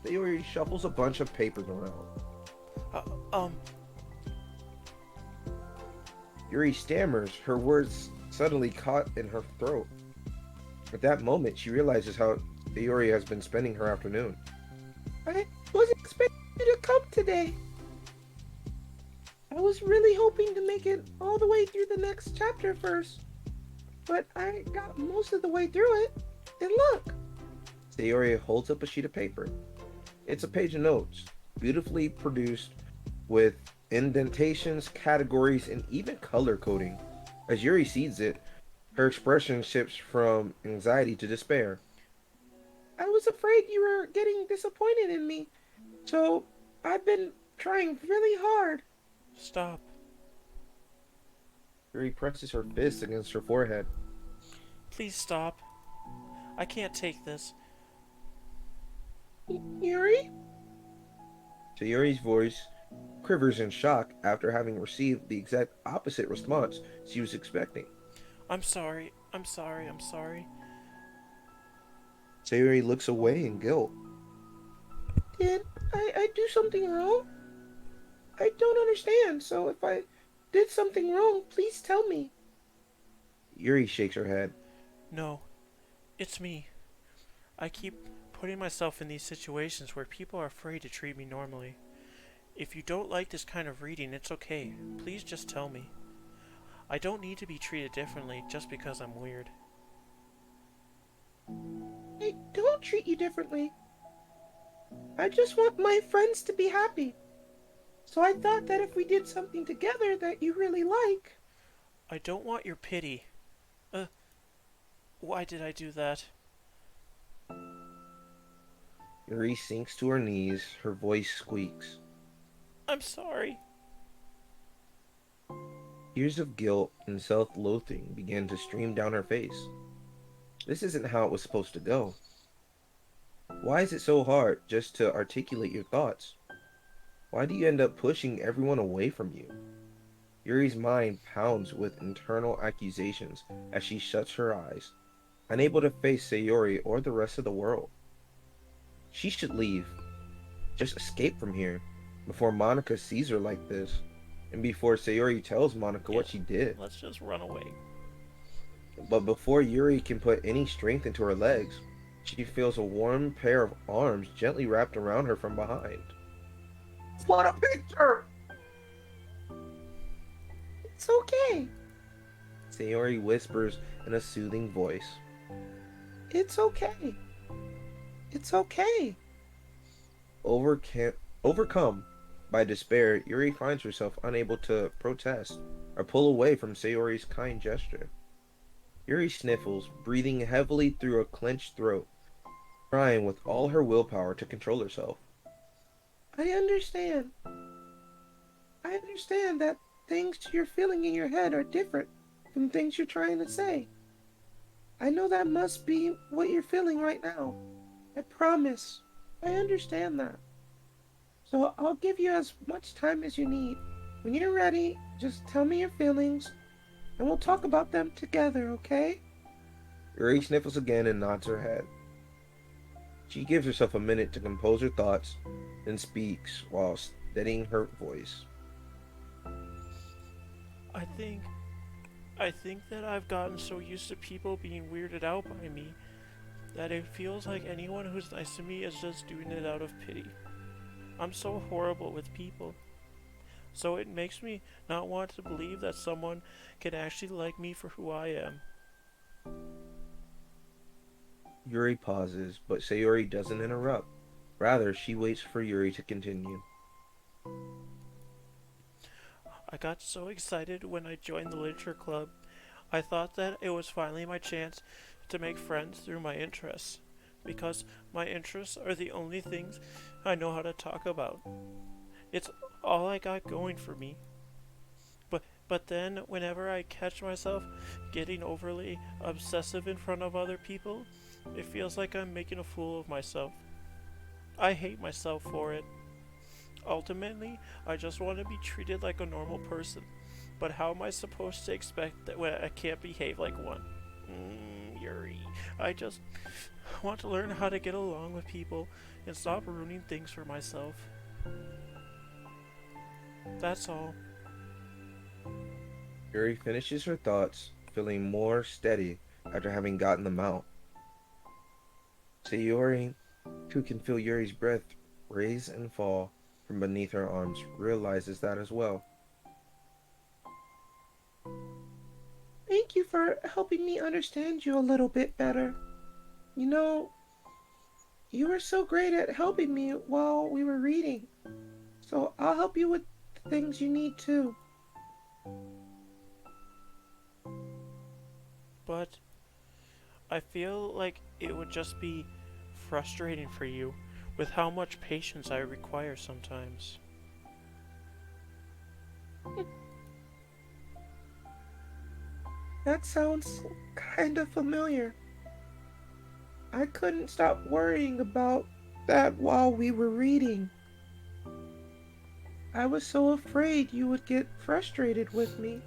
Sayori shuffles a bunch of papers around. Yuri stammers, her words suddenly caught in her throat. At that moment, she realizes how Sayori has been spending her afternoon.
I wasn't expecting you to come today. I was really hoping to make it all the way through the next chapter first, but I got most of the way through it. And look!
Sayori holds up a sheet of paper. It's a page of notes, beautifully produced with indentations, categories, and even color coding. As Yuri sees it, her expression shifts from anxiety to despair.
I was afraid you were getting disappointed in me, so I've been trying really hard.
Stop.
Yuri presses her fist against her forehead.
Please stop. I can't take this.
Yuri?
Sayori's voice quivers in shock after having received the exact opposite response she was expecting.
I'm sorry. I'm sorry.
Sayori looks away in guilt.
Did I do something wrong? I don't understand, so if I did something wrong, please tell me.
Yuri shakes her head.
No. It's me. I keep putting myself in these situations where people are afraid to treat me normally. If you don't like this kind of reading, it's okay. Please just tell me. I don't need to be treated differently just because I'm weird.
I don't treat you differently. I just want my friends to be happy. So I thought that if we did something together that you really like...
I don't want your pity. Why did I do that?
Yuri sinks to her knees, her voice squeaks.
I'm sorry.
Tears of guilt and self-loathing began to stream down her face. This isn't how it was supposed to go. Why is it so hard just to articulate your thoughts? Why do you end up pushing everyone away from you? Yuri's mind pounds with internal accusations as she shuts her eyes, unable to face Sayori or the rest of the world. She should leave. Just escape from here before Monica sees her like this, and before Sayori tells Monica what she did.
Let's just run away.
But before Yuri can put any strength into her legs, she feels a warm pair of arms gently wrapped around her from behind.
What a picture! It's okay.
Sayori whispers in a soothing voice.
It's okay. It's okay.
Overcome by despair, Yuri finds herself unable to protest or pull away from Sayori's kind gesture. Yuri sniffles, breathing heavily through a clenched throat, trying with all her willpower to control herself.
I understand. I understand that things you're feeling in your head are different from things you're trying to say. I know that must be what you're feeling right now. I promise. I understand that. So I'll give you as much time as you need. When you're ready, just tell me your feelings, and we'll talk about them together, okay?
Yuri sniffles again and nods her head. She gives herself a minute to compose her thoughts, then speaks while steadying her voice.
I think that I've gotten so used to people being weirded out by me that it feels like anyone who's nice to me is just doing it out of pity. I'm so horrible with people. So it makes me not want to believe that someone can actually like me for who I am.
Yuri pauses, but Sayori doesn't interrupt. Rather, she waits for Yuri to continue.
I got so excited when I joined the literature club. I thought that it was finally my chance to make friends through my interests, because my interests are the only things I know how to talk about. It's all I got going for me. But then whenever I catch myself getting overly obsessive in front of other people, it feels like I'm making a fool of myself. I hate myself for it. Ultimately, I just want to be treated like a normal person. But how am I supposed to expect that when I can't behave like one? Yuri, I just want to learn how to get along with people and stop ruining things for myself. That's all.
Yuri finishes her thoughts, feeling more steady after having gotten them out. Sayori, who can feel Yuri's breath raise and fall from beneath her arms, realizes that as well.
Thank you for helping me understand you a little bit better. You know, you were so great at helping me while we were reading. So I'll help you with the things you need too.
But I feel like it would just be frustrating for you with how much patience I require sometimes.
That sounds kind of familiar. I couldn't stop worrying about that while we were reading. I was so afraid you would get frustrated with me.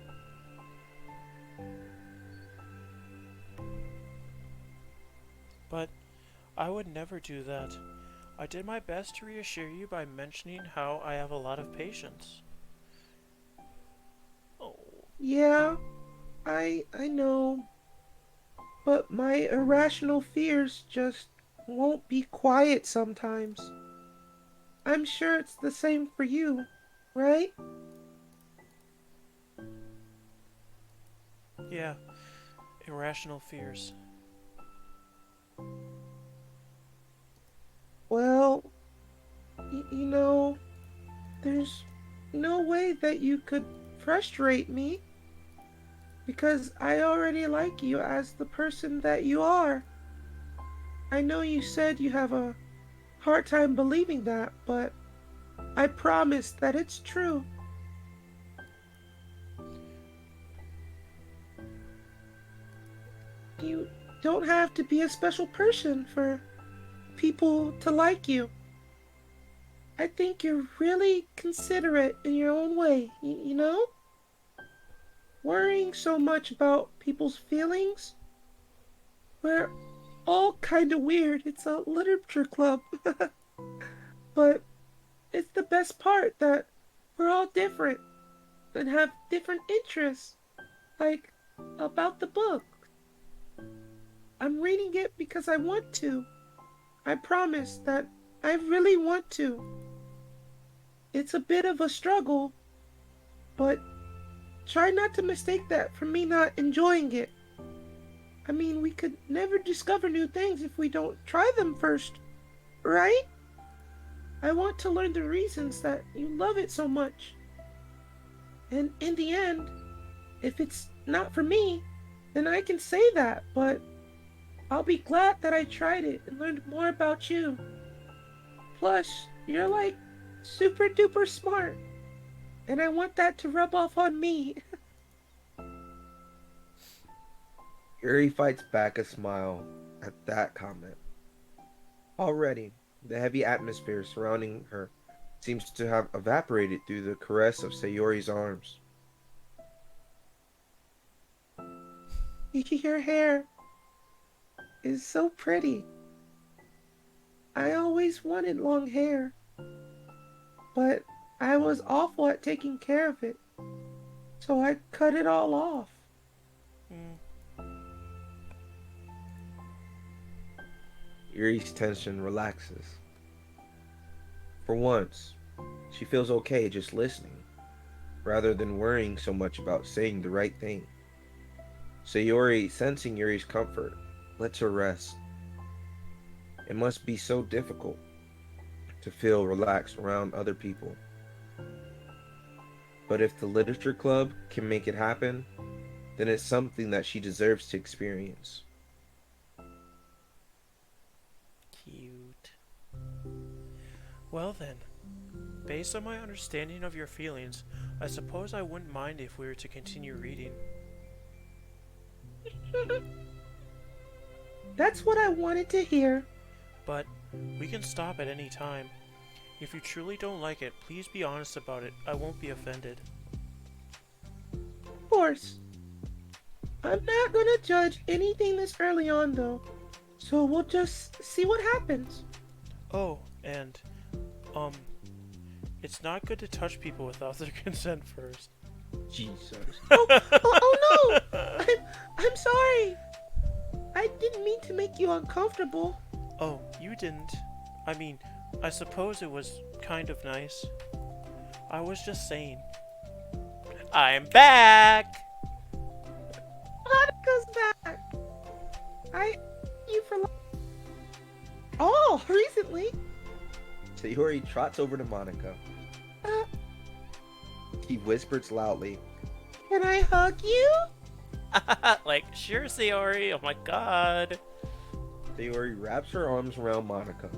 But I would never do that. I did my best to reassure you by mentioning how I have a lot of patience. Oh,
Yeah, I know, but my irrational fears just won't be quiet sometimes. I'm sure it's the same for you, right?
yeah, irrational fears.
Well, you know, there's no way that you could frustrate me because I already like you as the person that you are. I know you said you have a hard time believing that, but I promise that it's true. You don't have to be a special person for people to like you. I think you're really considerate in your own way, you know? Worrying so much about people's feelings. We're all kind of weird. It's a literature club. But it's the best part that we're all different and have different interests. Like, about the book. I'm reading it because I want to. I promise that I really want to. It's a bit of a struggle, but try not to mistake that for me not enjoying it. I mean, we could never discover new things if we don't try them first, right? I want to learn the reasons that you love it so much. And in the end, if it's not for me, then I can say that, but I'll be glad that I tried it and learned more about you. Plus, you're like super duper smart, and I want that to rub off on me.
Yuri fights back a smile at that comment. Already, the heavy atmosphere surrounding her seems to have evaporated through the caress of Sayori's arms.
Your hair is so pretty. I always wanted long hair, but I was awful at taking care of it, so I cut it all off.
Mm,
Yuri's tension relaxes. For once, she feels okay just listening, rather than worrying so much about saying the right thing. Sayori, sensing Yuri's comfort, lets her rest. It must be so difficult to feel relaxed around other people. But if the literature club can make it happen, then it's something that she deserves to experience.
Cute. Well then, based on my understanding of your feelings, I suppose I wouldn't mind if we were to continue reading.
That's what I wanted to hear.
But we can stop at any time. If you truly don't like it, please be honest about it. I won't be offended.
Of course. I'm not gonna judge anything this early on, though. So we'll just see what happens.
Oh, and, it's not good to touch people without their consent first.
Jesus.
Oh no! I'm sorry. I didn't mean to make you uncomfortable.
Oh, you didn't. I mean, I suppose it was kind of nice. I was just saying. I'm back!
Monica's back. I you for recently.
Sayori trots over to Monica.
Uh,
He whispers loudly.
can I hug you?
Like, sure, Sayori. Oh my god.
Sayori wraps her arms around Monica.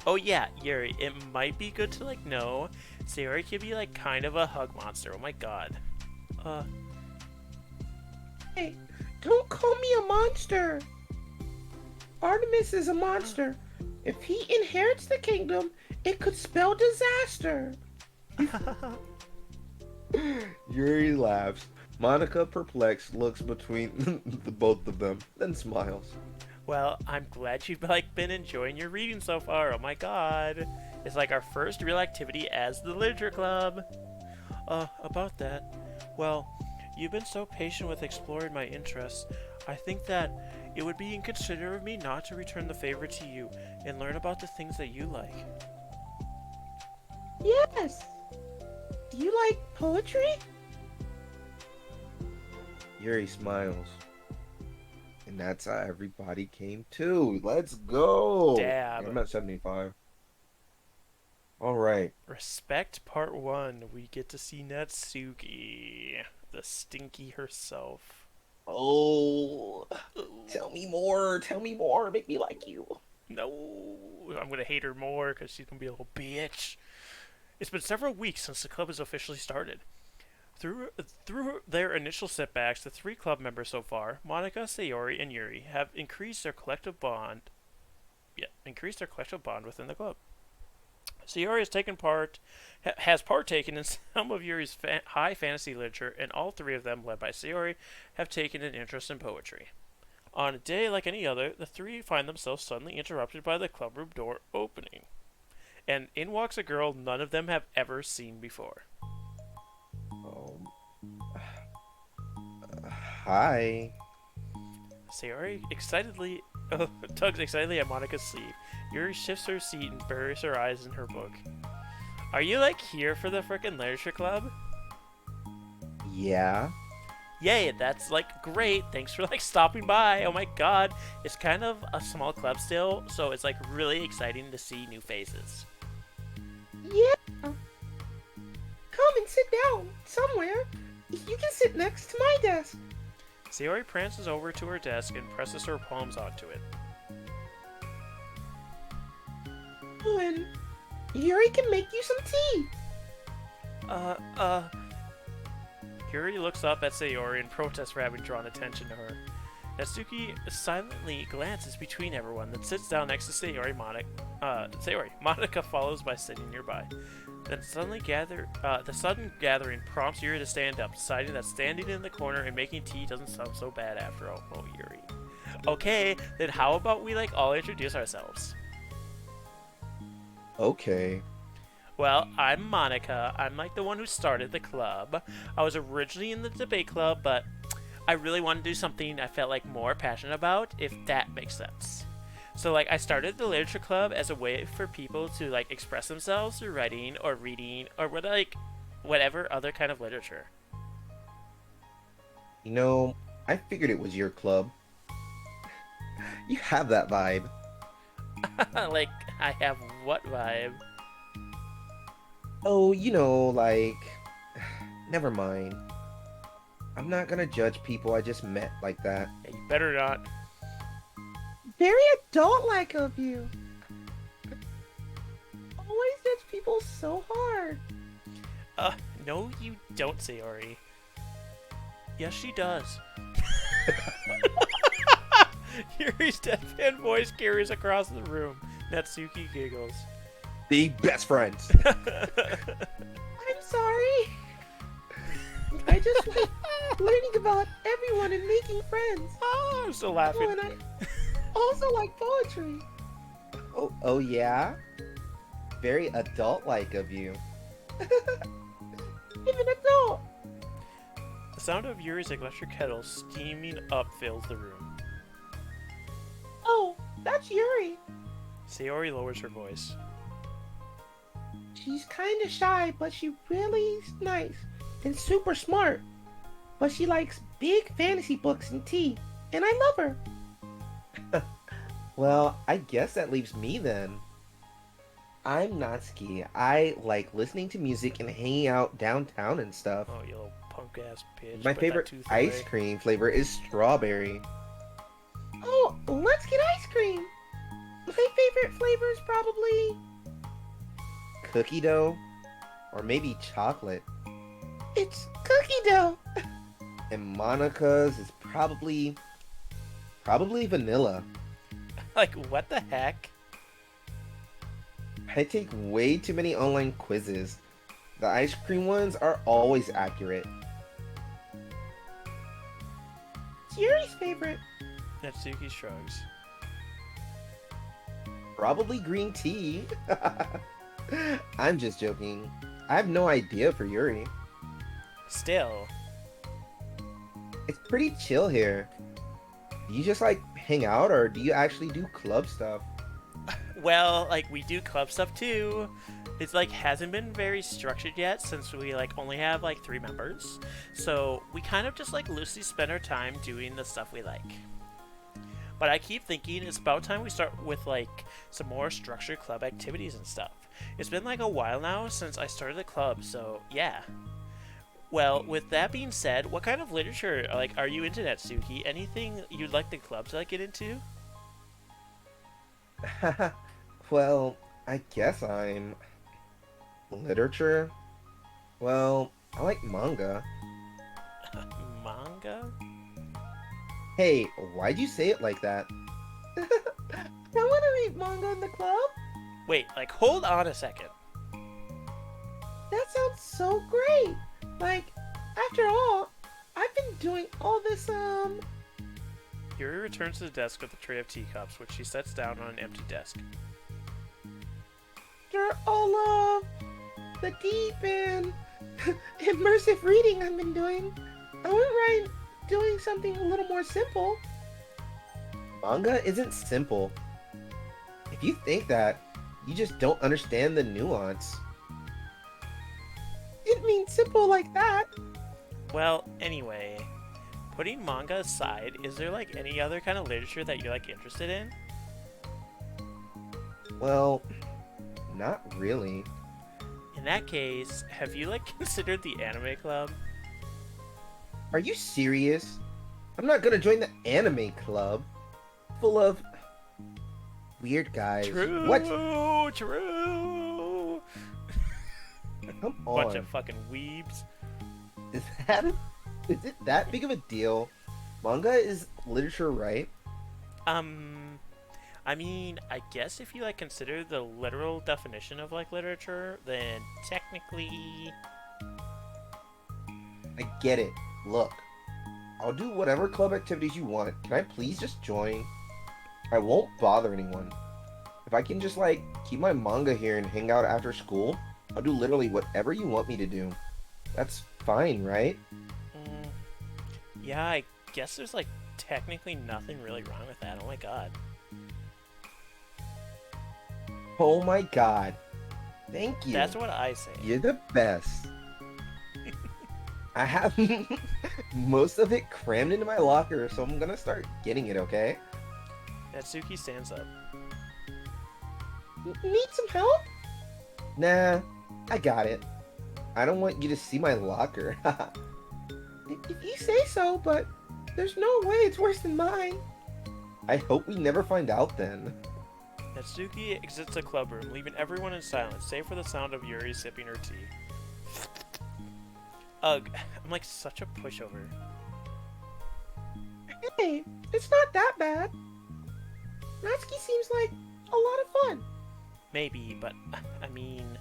Oh yeah, Yuri, it might be good to, like, know Sayori can be, like, kind of a hug monster. Oh my god.
Hey, don't call me a monster. Artemis is a monster. If he inherits the kingdom, it could spell disaster.
Yuri laughs. Monica, perplexed, looks between the both of them, then smiles.
Well, I'm glad you've, like, been enjoying your reading so far. Oh my god. It's like our first real activity as the literature club. About that. Well, you've been so patient with exploring my interests. I think that it would be inconsiderate of me not to return the favor to you and learn about the things that you like.
Yes. Do you like poetry?
Yuri smiles. And that's how everybody came to. Let's go.
Dab.
I'm at 75. All right.
Respect Part 1. We get to see Natsuki, the stinky herself.
Oh, tell me more. Tell me more. Make me like you.
No, I'm gonna hate her more because she's gonna be a little bitch. It's been several weeks since the club has officially started. Through their initial setbacks, the three club members so far, Monica, Sayori, and Yuri, have increased their collective bond. Within the club. Sayori has partaken in some of Yuri's high fantasy literature, and all three of them, led by Sayori, have taken an interest in poetry. On a day like any other, the three find themselves suddenly interrupted by the clubroom door opening. And in walks a girl none of them have ever seen before.
Hi.
Sayori tugs excitedly at Monica's sleeve. Yuri shifts her seat and buries her eyes in her book. Are you, like, here for the frickin' literature club?
Yeah.
Yay, that's, like, great. Thanks for, like, stopping by. Oh my god. It's kind of a small club still, so it's, like, really exciting to see new faces.
Yeah. Come and sit down somewhere. You can sit next to my desk.
Sayori prances over to her desk and presses her palms onto it.
Oh, and Yuri can make you some tea.
Yuri looks up at Sayori and protests for having drawn attention to her. Natsuki silently glances between everyone, then sits down next to Sayori. Monica follows by sitting nearby. Then the sudden gathering prompts Yuri to stand up, deciding that standing in the corner and making tea doesn't sound so bad after all. Oh, Yuri. Okay, then how about we, like, all introduce ourselves?
Okay.
Well, I'm Monica. I'm, like, the one who started the club. I was originally in the debate club, but I really wanted to do something I felt, like, more passionate about, if that makes sense. So, like, I started the literature club as a way for people to, like, express themselves through writing or reading or whatever other kind of literature.
You know, I figured it was your club. You have that vibe.
Like, I have what vibe?
Oh, like, never mind. I'm not gonna judge people I just met like that.
Yeah, you better not.
Very adult-like of you. Always judge people so hard.
Uh, no, you don't, Sayori. Yes, she does. Yuri's deadpan voice carries across the room. Natsuki giggles.
The best friends.
I'm sorry. I just like learning about everyone and making friends.
Oh, I'm still laughing.
Oh, and I also like poetry.
Oh yeah? Very adult-like of you.
I'm an adult.
The sound of Yuri's electric kettle steaming up fills the room.
Oh, that's Yuri.
Sayori lowers her voice.
She's kind of shy, but she really is nice and super smart. But she likes big fantasy books and tea, and I love her.
Well, I guess that leaves me then. I'm Natsuki. I like listening to music and hanging out downtown and stuff.
Oh, you little punk ass bitch.
My
Put that
favorite
tooth
ice
away.
cream flavor is strawberry.
Oh, let's get ice cream. My favorite flavor is probably
Cookie dough? Or maybe chocolate.
it's cookie dough.
And Monica's is probably vanilla.
Like, what the heck?
I take way too many online quizzes. The ice cream ones are always accurate.
It's Yuri's favorite.
Natsuki shrugs.
Probably green tea. I'm just joking. I have no idea for Yuri.
Still,
It's pretty chill here. Do you just like hang out or do you actually do club stuff?
well, like, we do club stuff too. It's like hasn't been very structured yet since we like only have like 3 members. So we kind of just like loosely spend our time doing the stuff we like. But I keep thinking it's about time we start with like some more structured club activities and stuff. It's been like a while now since I started the club, so yeah. Well, with that being said, what kind of literature like are you into, Natsuki? Anything you'd like the club to like get into?
Well, I guess I'm literature. Well, I like manga.
Manga?
Hey, why'd you say it like that?
I want to read manga in the club.
Wait, like hold on a second.
That sounds so great. Like, after all, I've been doing all this,
Yuri returns to the desk with a tray of teacups, which she sets down on an empty desk.
after all of the deep and immersive reading I've been doing, I wouldn't mind doing something a little more simple.
Manga isn't simple. If you think that, you just don't understand the nuance.
Didn't mean simple like that.
Well, anyway, putting manga aside, is there like any other kind of literature that you're like interested in?
Well, not really.
In that case, have you like considered the anime club?
Are you serious? I'm not gonna join the anime club. Full of weird guys.
True,
What?
true.
Come
Bunch
on.
of fucking weebs.
Is it that big of a deal? Manga is literature, right?
I mean, I guess if you like consider the literal definition of like literature, then technically,
I get it. Look, I'll do whatever club activities you want. Can I please just join? I won't bother anyone. If I can just like keep my manga here and hang out after school, I'll do literally whatever you want me to do. That's fine, right?
mm, yeah, I guess there's like technically nothing really wrong with that. Oh my god.
Oh my god. Thank you.
That's what I say.
You're the best. I have most of it crammed into my locker, so I'm gonna start getting it, okay?
Natsuki stands up.
Need some help?
Nah, I got it. I don't want you to see my locker.
If you say so, but there's no way it's worse than mine.
I hope we never find out then.
Natsuki exits the club room, leaving everyone in silence, save for the sound of Yuri sipping her tea. Ugh, I'm like such a pushover.
Hey, it's not that bad. Natsuki seems like a lot of fun.
Maybe, but I mean,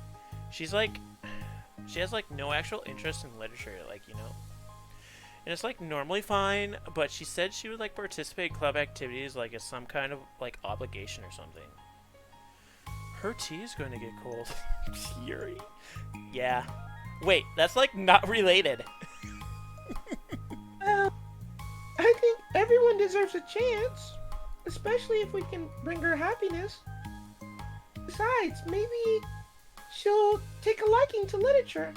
she has like no actual interest in literature, like, you know. And it's like normally fine, but she said she would like participate in club activities like as some kind of like obligation or something. Her tea is going to get cold. Yuri? Yeah. Wait, that's like not related.
Well, I think everyone deserves a chance, especially if we can bring her happiness. Besides, maybe she'll take a liking to literature.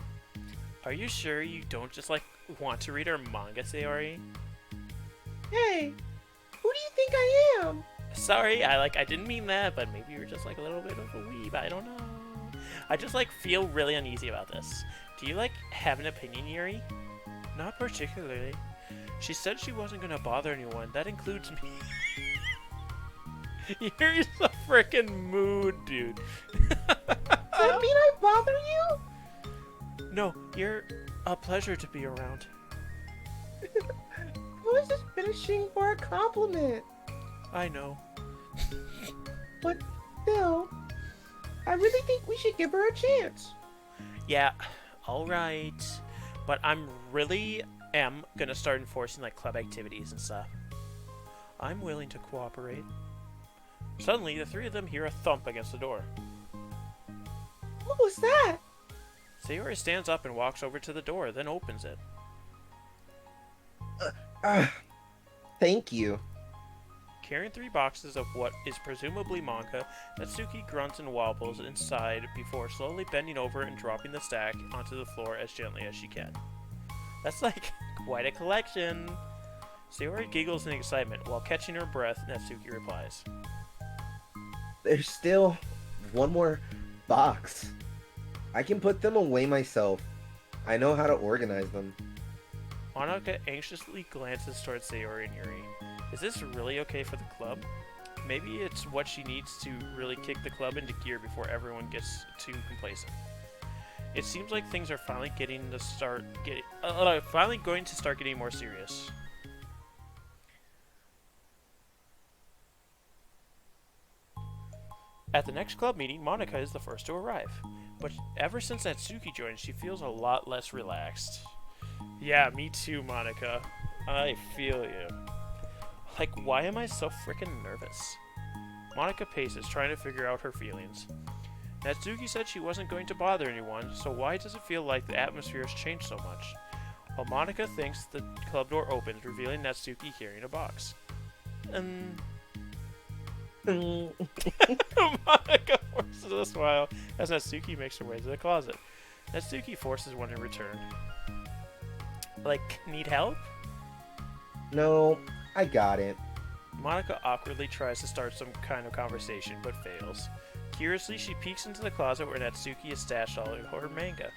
Are you sure you don't just like want to read our manga, Sayori?
Hey, who do you think I am?
Sorry, I didn't mean that, but maybe you're just like a little bit of a weeb. I don't know. I just like feel really uneasy about this. Do you like have an opinion, Yuri? Not particularly. She said she wasn't gonna bother anyone. That includes me. Yuri's a freaking mood, dude.
Does that mean I bother you?
No, you're a pleasure to be around.
I was just finishing for a compliment.
I know.
But still, I really think we should give her a chance.
Yeah, alright. But I'm really gonna start enforcing like club activities and stuff. I'm willing to cooperate. Suddenly, the three of them hear a thump against the door.
What was that?
Sayori stands up and walks over to the door, then opens it.
Thank you.
Carrying 3 boxes of what is presumably manga, Natsuki grunts and wobbles inside before slowly bending over and dropping the stack onto the floor as gently as she can. That's like quite a collection. Sayori giggles in excitement while catching her breath. Natsuki replies,
There's still one more box. I can put them away myself. I know how to organize them.
Monica anxiously glances towards Sayori and Yuri. Is this really okay for the club? Maybe it's what she needs to really kick the club into gear before everyone gets too complacent. It seems like things are finally going to start getting more serious. At the next club meeting, Monica is the first to arrive. But ever since Natsuki joined, she feels a lot less relaxed. Yeah, me too, Monica. I feel you. Like, why am I so freaking nervous? Monica paces, trying to figure out her feelings. Natsuki said she wasn't going to bother anyone, so why does it feel like the atmosphere has changed so much? While Monica thinks, the club door opens, revealing Natsuki carrying a box. Monica forces a smile as Natsuki makes her way to the closet. Natsuki forces one in return. Like, need help?
No, I got it.
Monica awkwardly tries to start some kind of conversation, but fails. Curiously, she peeks into the closet where Natsuki has stashed all of her manga.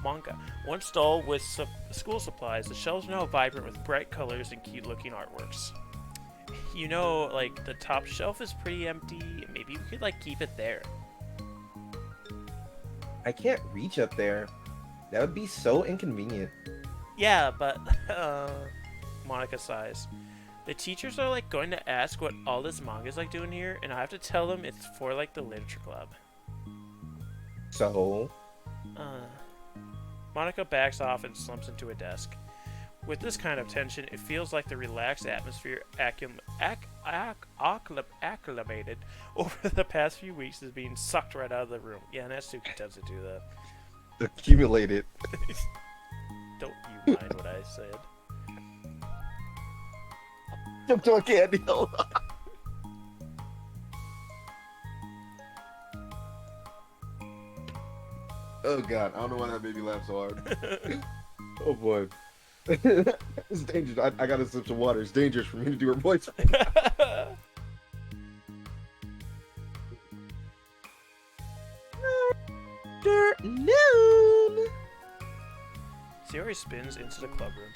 One stall with school supplies, the shelves are now vibrant with bright colors and cute-looking artworks. You know, like, the top shelf is pretty empty. Maybe we could, like, keep it there.
I can't reach up there. That would be so inconvenient.
Yeah, but, Monica sighs. The teachers are, like, going to ask what all this manga is, like, doing here, and I have to tell them it's for, like, the literature club.
So?
Monica backs off and slumps into a desk. With this kind of tension, it feels like the relaxed atmosphere acclimated over the past few weeks is being sucked right out of the room. Yeah, Natsuki tends to do that.
Accumulated.
Don't you mind what I said?
Jump to a candy. Oh god, I don't know why that made me laugh so hard. Oh boy. It's dangerous. I gotta sip some water. It's dangerous for me to do her voice.
afternoon.
Sayori spins into the club room.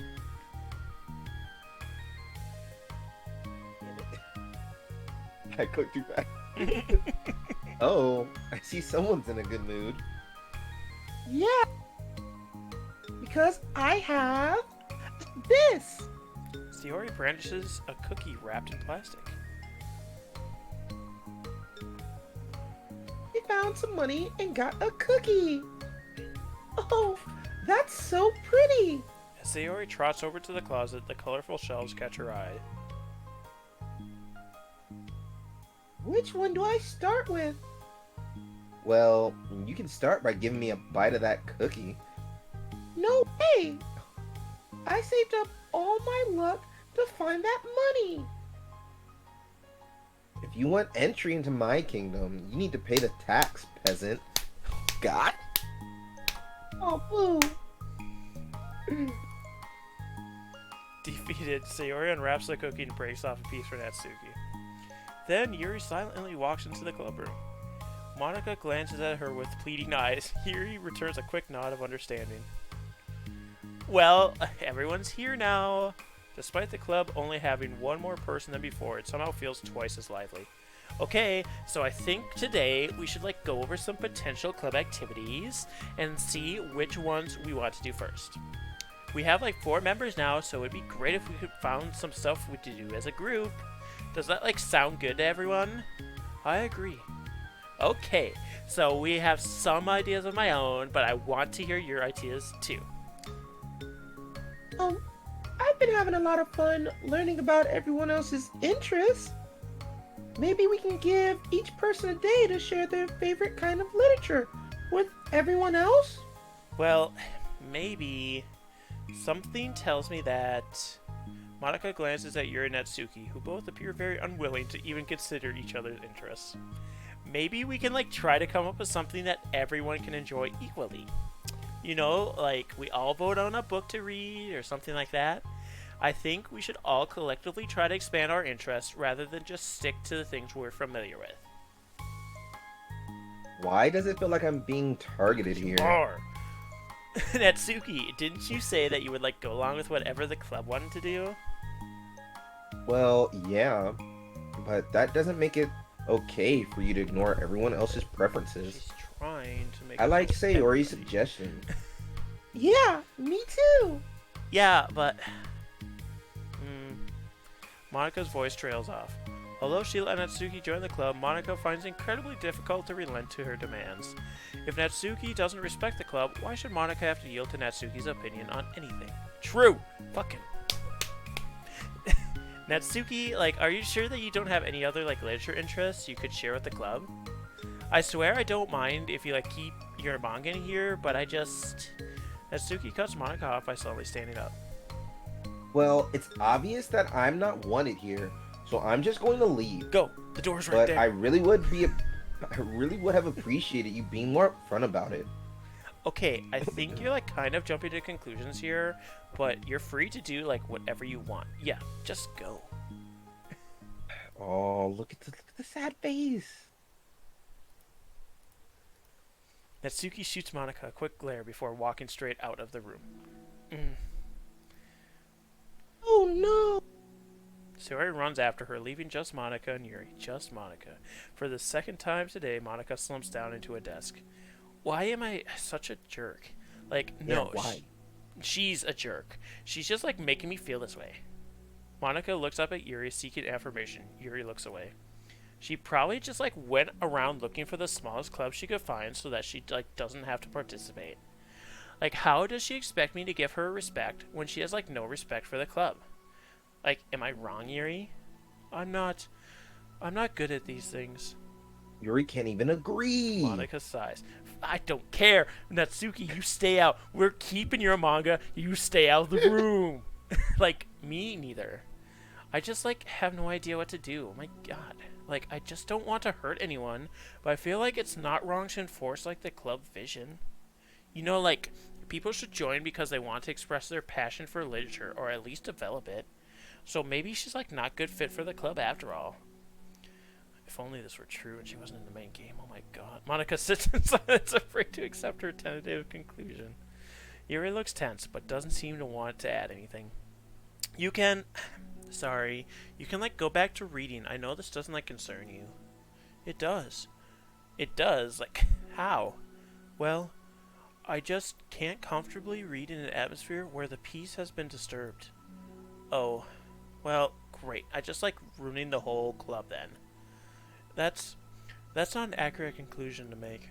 I clicked too fast. Oh, I see someone's in a good mood.
Yeah, because I have this.
Sayori brandishes a cookie wrapped in plastic.
I found some money and got a cookie. Oh, that's so pretty.
As Sayori trots over to the closet, the colorful shelves catch her eye.
Which one do I start with?
Well, you can start by giving me a bite of that cookie.
No way. I saved up all my luck to find that money.
If you want entry into my kingdom, you need to pay the tax, peasant. God.
Oh, boo.
Defeated, Sayori unwraps the cookie and breaks off a piece for Natsuki. Then Yuri silently walks into the club room. Monica glances at her with pleading eyes. Yuri returns a quick nod of understanding. Well, everyone's here now. Despite the club only having one more person than before, it somehow feels twice as lively. Okay, so I think today we should go over some potential club activities and see which ones we want to do first. We have 4 members now, so it'd be great if we could find some stuff we could do as a group. Does that sound good to everyone? I agree. Okay, so we have some ideas of my own, but I want to hear your ideas too.
I've been having a lot of fun learning about everyone else's interests. Maybe we can give each person a day to share their favorite kind of literature with everyone else?
Well, maybe. Something tells me that... Monica glances at Yuri and Natsuki, who both appear very unwilling to even consider each other's interests. Maybe we can try to come up with something that everyone can enjoy equally. You know, we all vote on a book to read or something like that. I think we should all collectively try to expand our interests rather than just stick to the things we're familiar with.
Why does it feel like I'm being targeted here?
Or, Natsuki, didn't you say that you would go along with whatever the club wanted to do?
Well, yeah, but that doesn't make it okay for you to ignore everyone else's preferences.
She's trying to make.
I like Sayori's suggestion.
Yeah, me too.
Yeah, but... Monica's voice trails off. Although Sheila and Natsuki join the club, Monica finds it incredibly difficult to relent to her demands. If Natsuki doesn't respect the club, why should Monica have to yield to Natsuki's opinion on anything? True! Fucking. Natsuki, are you sure that you don't have any other, literature interests you could share with the club? I swear I don't mind if you, keep your manga in here, but I just... Natsuki cuts Monica off by slowly standing up.
Well, it's obvious that I'm not wanted here, so I'm just going to leave.
Go! The door's right
But
there!
I really would have appreciated you being more upfront about it.
Okay, I think you're kind of jumping to conclusions here, but you're free to do whatever you want. Yeah, just go.
Oh, look at the sad face.
Natsuki shoots Monica a quick glare before walking straight out of the room.
Oh no.
Sayori runs after her, leaving just Monica and Yuri. Just Monica. For the second time today, Monica slumps down into a desk. Why am I such a jerk? No,
Yeah, why?
She's a jerk. She's just making me feel this way. Monica looks up at Yuri, seeking affirmation. Yuri looks away. She probably just went around looking for the smallest club she could find so that she doesn't have to participate. How does she expect me to give her respect when she has no respect for the club? Am I wrong, Yuri? I'm not good at these things.
Yuri can't even agree.
Monica sighs. I don't care. Natsuki, you stay out. We're keeping your manga. You stay out of the room. Me neither. I just have no idea what to do. Oh my god. I just don't want to hurt anyone, but I feel it's not wrong to enforce the club vision. You know, people should join because they want to express their passion for literature or at least develop it. So maybe she's not good fit for the club after all. If only this were true and she wasn't in the main game. Oh my god. Monica sits in silence, afraid to accept her tentative conclusion. Yuri looks tense, but doesn't seem to want to add anything. You can... Sorry. You can, go back to reading. I know this doesn't, concern you. It does. It does? How? Well, I just can't comfortably read in an atmosphere where the peace has been disturbed. Oh. Well, great. I just like ruining the whole club then. That's not an accurate conclusion to make.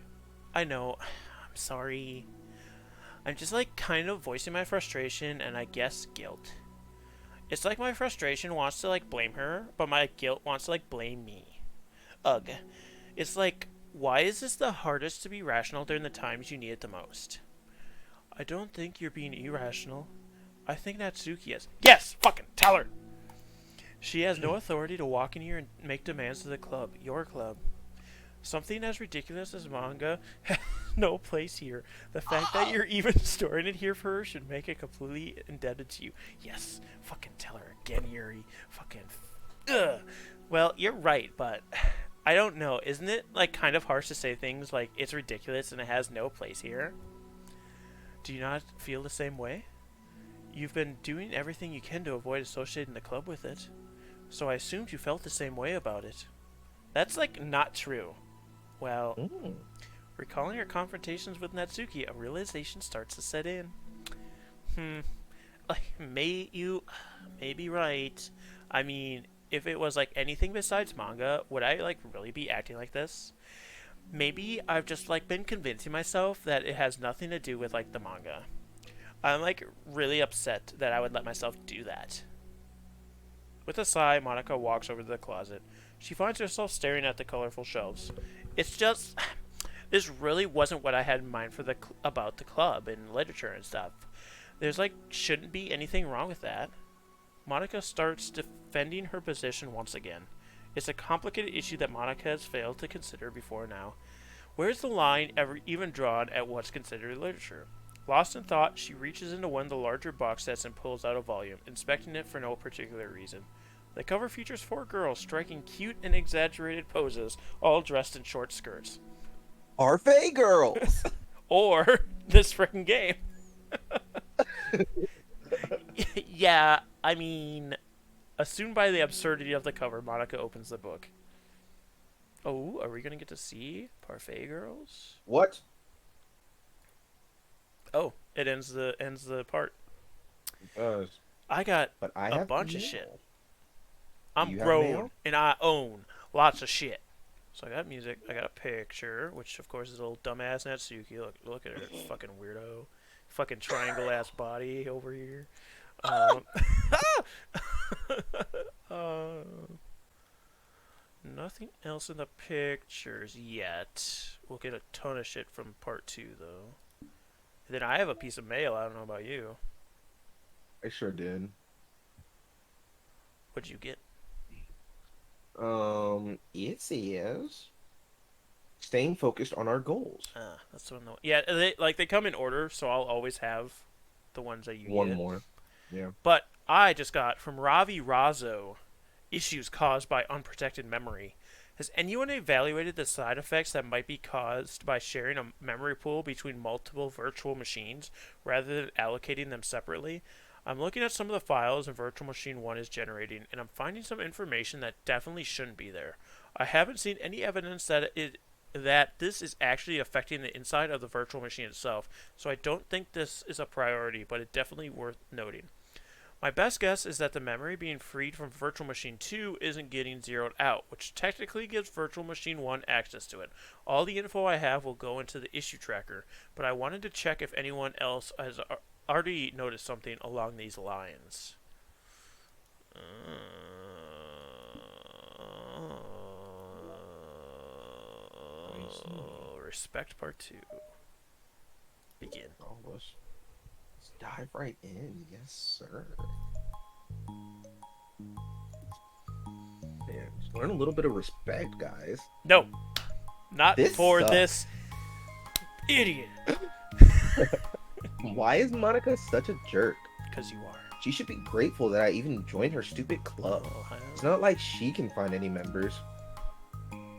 I know. I'm sorry. I'm just kind of voicing my frustration and I guess guilt. It's like my frustration wants to blame her, but my guilt wants to blame me. Ugh. It's why is this the hardest to be rational during the times you need it the most? I don't think you're being irrational. I think Natsuki is. Yes! Fucking tell her! She has no authority to walk in here and make demands to the club. Your club. Something as ridiculous as manga has no place here. The fact that you're even storing it here for her should make it completely indebted to you. Yes. Fucking tell her again, Yuri. Fucking... Ugh. Well, you're right, but... I don't know. Isn't it, kind of harsh to say things like, it's ridiculous and it has no place here? Do you not feel the same way? You've been doing everything you can to avoid associating the club with it. So I assumed you felt the same way about it. That's, not true. Well, recalling your confrontations with Natsuki, a realization starts to set in. You may be right. I mean, if it was, anything besides manga, would I, really be acting like this? Maybe I've just, been convincing myself that it has nothing to do with, the manga. I'm, really upset that I would let myself do that. With a sigh, Monica walks over to the closet. She finds herself staring at the colorful shelves. It's just... This really wasn't what I had in mind for about the club and literature and stuff. There's, shouldn't be anything wrong with that. Monica starts defending her position once again. It's a complicated issue that Monica has failed to consider before now. Where's the line ever even drawn at what's considered literature? Lost in thought, she reaches into one of the larger box sets and pulls out a volume, inspecting it for no particular reason. The cover features 4 girls striking cute and exaggerated poses, all dressed in short skirts.
Parfait girls!
Or this frickin' game. Yeah, I mean, assumed by the absurdity of the cover, Monica opens the book. Oh, are we gonna get to see Parfait Girls?
What?
Oh, it ends the part.
It does.
I got
But I
a
have
bunch of
mail.
shit. I'm
You have
grown
mail?
and I own lots of shit. So I got music. I got a picture, which of course is a little dumbass Natsuki. Look at her, fucking weirdo, fucking triangle ass body over here. Nothing else in the pictures yet. We'll get a ton of shit from part 2 though. And then I have a piece of mail. I don't know about you.
I sure did.
What'd you get?
It says staying focused on our goals.
That's one. Yeah, they come in order, so I'll always have the ones that you
One
get.
more. Yeah.
But I just got from Ravi Razzo, issues caused by unprotected memory. Has anyone evaluated the side effects that might be caused by sharing a memory pool between multiple virtual machines rather than allocating them separately? I'm looking at some of the files in Virtual Machine 1 is generating, and I'm finding some information that definitely shouldn't be there. I haven't seen any evidence that this is actually affecting the inside of the virtual machine itself, so I don't think this is a priority, but it's definitely worth noting. My best guess is that the memory being freed from Virtual Machine 2 isn't getting zeroed out, which technically gives Virtual Machine 1 access to it. All the info I have will go into the issue tracker, but I wanted to check if anyone else has already noticed something along these lines. Respect Part 2. Begin.
Let's dive right in. Yes, sir. Man, just learn a little bit of respect, guys.
No, not
This
for
sucks.
this idiot.
Why is Monica such a jerk?
Because you are.
She should be grateful that I even joined her stupid club.
Ohio.
It's not like she can find any members.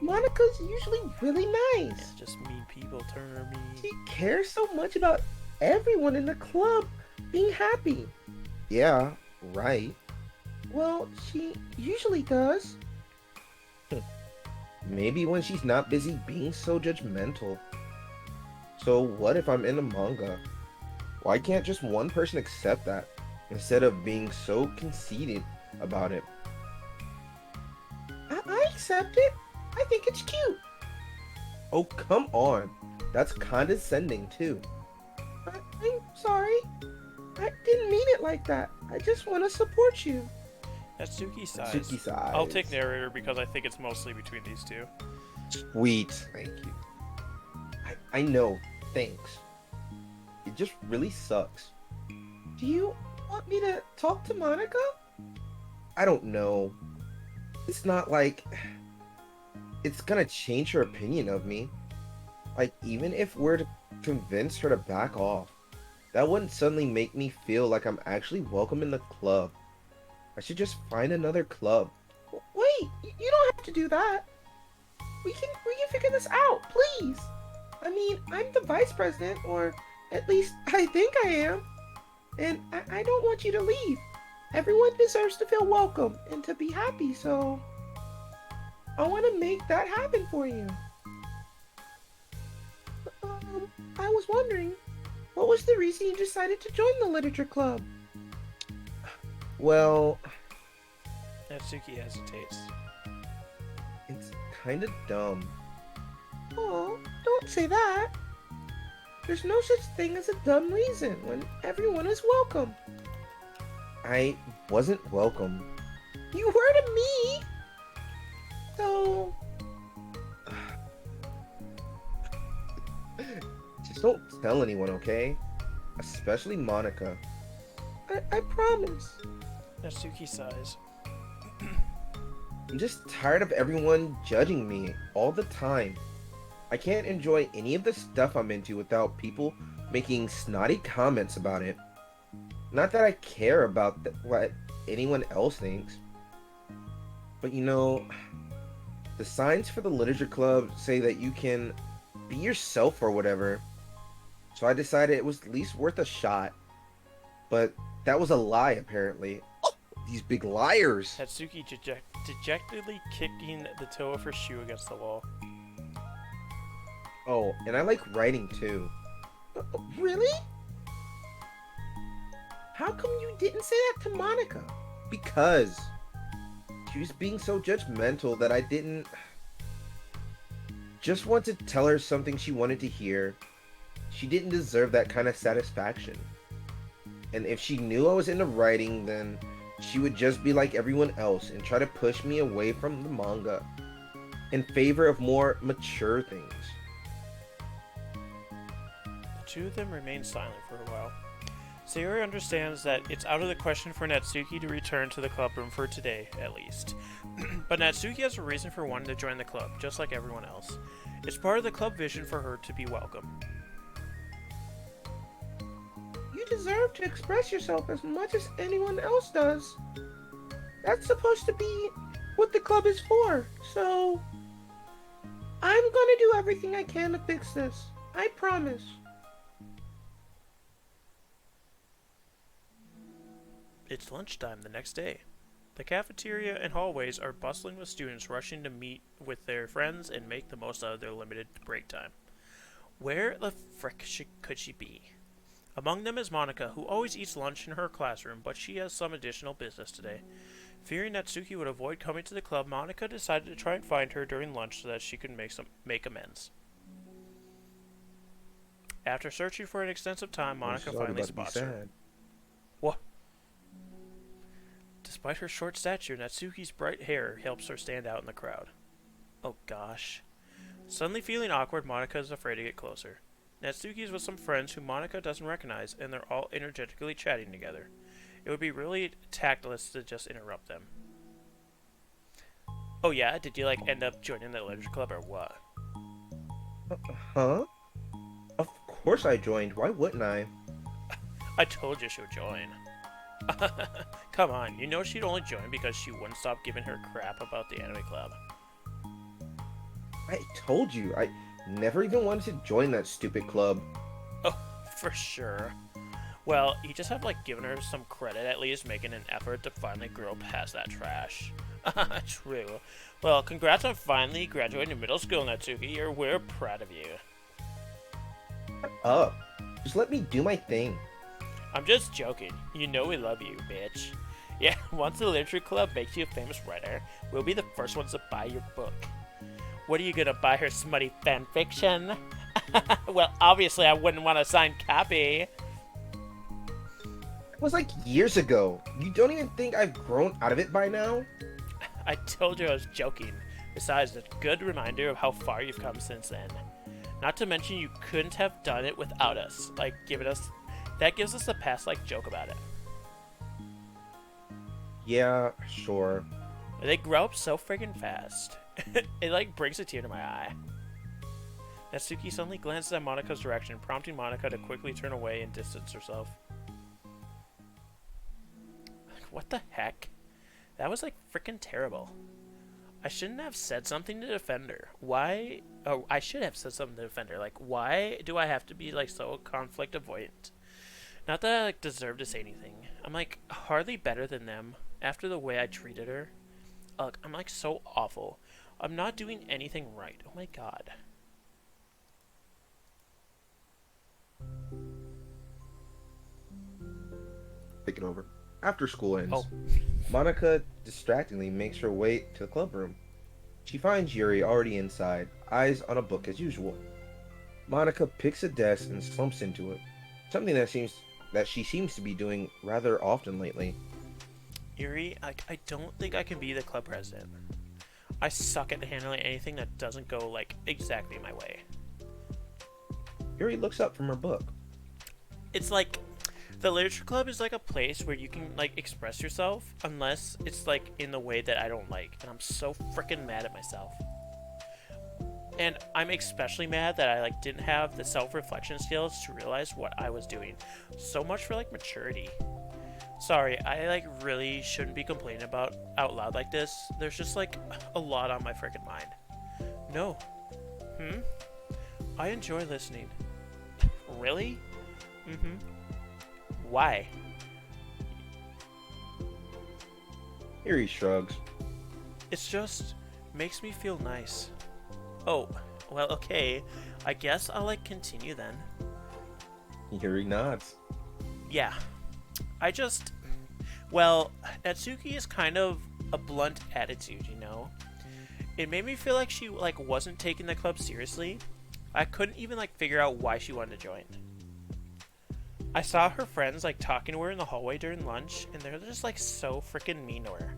Monika's usually really
Yeah,
nice.
just mean people turn her
She
mean.
cares so much about everyone in the club being happy.
Yeah, right.
Well, she usually does.
Maybe when she's not busy being so judgmental. So what if I'm in a manga? Why can't just one person accept that instead of being so conceited about it?
I accept it. I think it's cute.
Oh, come on. That's condescending too.
I'm sorry. I didn't mean it like that. I just want to support you.
Natsuki sighs.
Suki sighs.
I'll take narrator because I think it's mostly between these two.
Sweet. Thank you. I know. Thanks. It just really sucks.
Do you want me to talk to Monica?
I don't know. It's not like it's gonna change her opinion of me. Like, even if we're to convince her to back off, that wouldn't suddenly make me feel like I'm actually welcome in the club. I should just find another club.
Wait, you don't have to do that. We can figure this out, please. I mean, I'm the vice president, or at least I think I am. And I don't want you to leave. Everyone deserves to feel welcome and to be happy, so I want to make that happen for you. I was wondering, what was the reason you decided to join the literature club?
Well,
Natsuki hesitates.
it's kind of dumb.
Oh, don't say that. There's no such thing as a dumb reason when everyone is welcome.
I wasn't welcome.
You were to me. So,
Just don't tell anyone, okay? Especially Monica.
I promise.
Natsuki sighs.
I'm just tired of everyone judging me all the time. I can't enjoy any of the stuff I'm into without people making snotty comments about it. Not that I care about what anyone else thinks. But you know, the signs for the literature club say that you can be yourself or whatever. So I decided it was at least worth a shot. But that was a lie, apparently. These big liars.
Natsuki dejectedly kicking the toe of her shoe against the wall.
Oh, and I like writing too.
Really? How come you didn't say that to Monica?
Because she was being so judgmental that I didn't just want to tell her something she wanted to hear. She didn't deserve that kind of satisfaction. And if she knew I was into writing, then she would just be like everyone else and try to push me away from the manga in favor of more mature things.
The two of them remain silent for a while. Sayori understands that it's out of the question for Natsuki to return to the club room for today, at least. But Natsuki has a reason for wanting to join the club, just like everyone else. It's part of the club vision for her to be welcome.
You deserve to express yourself as much as anyone else does. That's supposed to be what the club is for, so I'm gonna do everything I can to fix this. I promise.
It's lunchtime the next day. The cafeteria and hallways are bustling with students rushing to meet with their friends and make the most out of their limited break time. Where the frick could she be? Among them is Monica, who always eats lunch in her classroom, but she has some additional business today. Fearing Natsuki would avoid coming to the club, Monica decided to try and find her during lunch so that she could make amends. After searching for an extensive time, Monica finally spots her. What? Despite her short stature, Natsuki's bright hair helps her stand out in the crowd. Oh gosh. Suddenly feeling awkward, Monica is afraid to get closer. Natsuki is with some friends who Monica doesn't recognize, and they're all energetically chatting together. It would be really tactless to just interrupt them. Oh yeah? Did you end up joining the literature club or what?
Huh? Of course I joined. Why wouldn't I?
I told you she would join. Come on, you know she'd only join because she wouldn't stop giving her crap about the anime club.
I told you, I never even wanted to join that stupid club.
Oh, for sure. Well, you just have like given her some credit at least, making an effort to finally grow past that trash. True. Well, congrats on finally graduating middle school, Natsuki. We're proud of you.
Shut up. Just let me do my thing.
I'm just joking. You know we love you, bitch. Yeah, once the literature club makes you a famous writer, we'll be the first ones to buy your book. What are you gonna buy her, smutty fanfiction? Well, obviously I wouldn't want a signed copy.
It was like years ago. You don't even think I've grown out of it by now?
I told you I was joking. Besides, it's a good reminder of how far you've come since then. Not to mention you couldn't have done it without us. That gives us a pass-like joke about it.
Yeah, sure.
They grow up so friggin' fast. It like brings a tear to my eye. Natsuki suddenly glances at Monika's direction, prompting Monika to quickly turn away and distance herself. What the heck? That was like frickin' terrible. I shouldn't have said something to defend her. Why? Oh, I should have said something to defend her. Like, why do I have to be like so conflict avoidant? Not that I like deserve to say anything. I'm like hardly better than them after the way I treated her. Look, I'm like so awful. I'm not doing anything right. Oh my god.
Taking over. After school ends,
Oh.
Monika distractingly makes her way to the club room. She finds Yuri already inside, eyes on a book as usual. Monika picks a desk and slumps into it, something that she seems to be doing rather often lately.
Yuri, I don't think I can be the club president. I suck at handling anything that doesn't go like exactly my way.
Yuri looks up from her book.
It's like the literature club is like a place where you can like express yourself unless it's like in the way that I don't like, and I'm so freaking mad at myself. And I'm especially mad that I like didn't have the self-reflection skills to realize what I was doing. So much for like maturity. Sorry, I like really shouldn't be complaining about out loud like this. There's just like a lot on my freaking mind. No. I enjoy listening. Really? Why?
Yuri shrugs.
It's just makes me feel nice. Oh, well, okay. I guess I'll like continue then.
Yuri nods.
Yeah. Well, Natsuki is kind of a blunt attitude, you know? It made me feel like she like wasn't taking the club seriously. I couldn't even like figure out why she wanted to join. I saw her friends like talking to her in the hallway during lunch, and they're just like so freaking mean to her.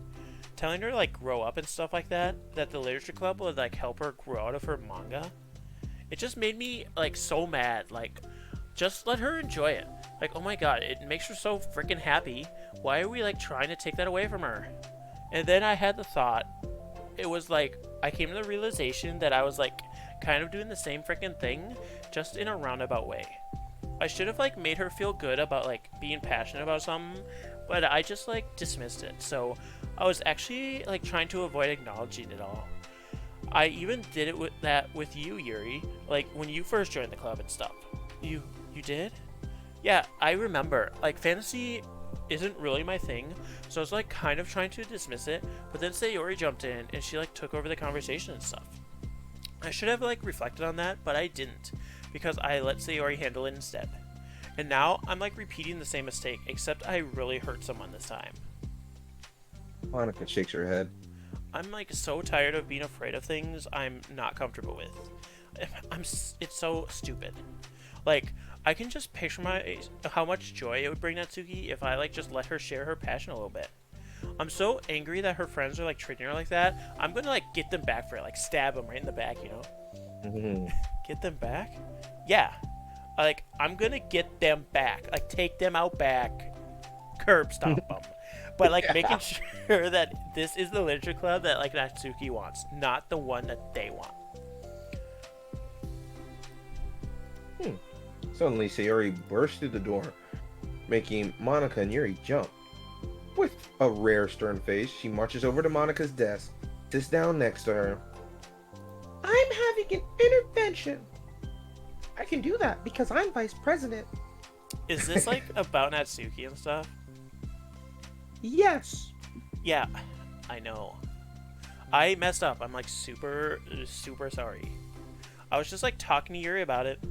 Telling her to like grow up and stuff like that the literature club would like help her grow out of her manga. It just made me like so mad. Like, just let her enjoy it. Like, oh my god, it makes her so freaking happy. Why are we like trying to take that away from her? And then I had the thought, it was like I came to the realization that I was like kind of doing the same freaking thing, just in a roundabout way. I should have like made her feel good about like being passionate about something, but I just like dismissed it. So I was actually like trying to avoid acknowledging it all. I even did it with you, Yuri, like when you first joined the club and stuff. You did? Yeah, I remember. Like, fantasy isn't really my thing, so I was like kind of trying to dismiss it, but then Sayori jumped in and she like took over the conversation and stuff. I should have like reflected on that, but I didn't, because I let Sayori handle it instead. And now I'm like repeating the same mistake, except I really hurt someone this time.
Monika shakes her head.
I'm like so tired of being afraid of things I'm not comfortable with. It's so stupid. Like, I can just picture how much joy it would bring Natsuki if I like just let her share her passion a little bit. I'm so angry that her friends are like treating her like that. I'm gonna like get them back for it, like stab them right in the back, you know? Get them back? Yeah. Like, I'm gonna get them back. Like, take them out back. Curb stomp them. But like making sure that this is the literature club that like Natsuki wants, not the one that they want.
Suddenly, Sayori bursts through the door, making Monika and Yuri jump. With a rare stern face, she marches over to Monika's desk, sits down next to her.
I'm make an intervention. I can do that because I'm vice president.
Is this like about Natsuki and stuff?
Yes.
Yeah, I know. I messed up. I'm like super sorry. I was just like talking to Yuri about it.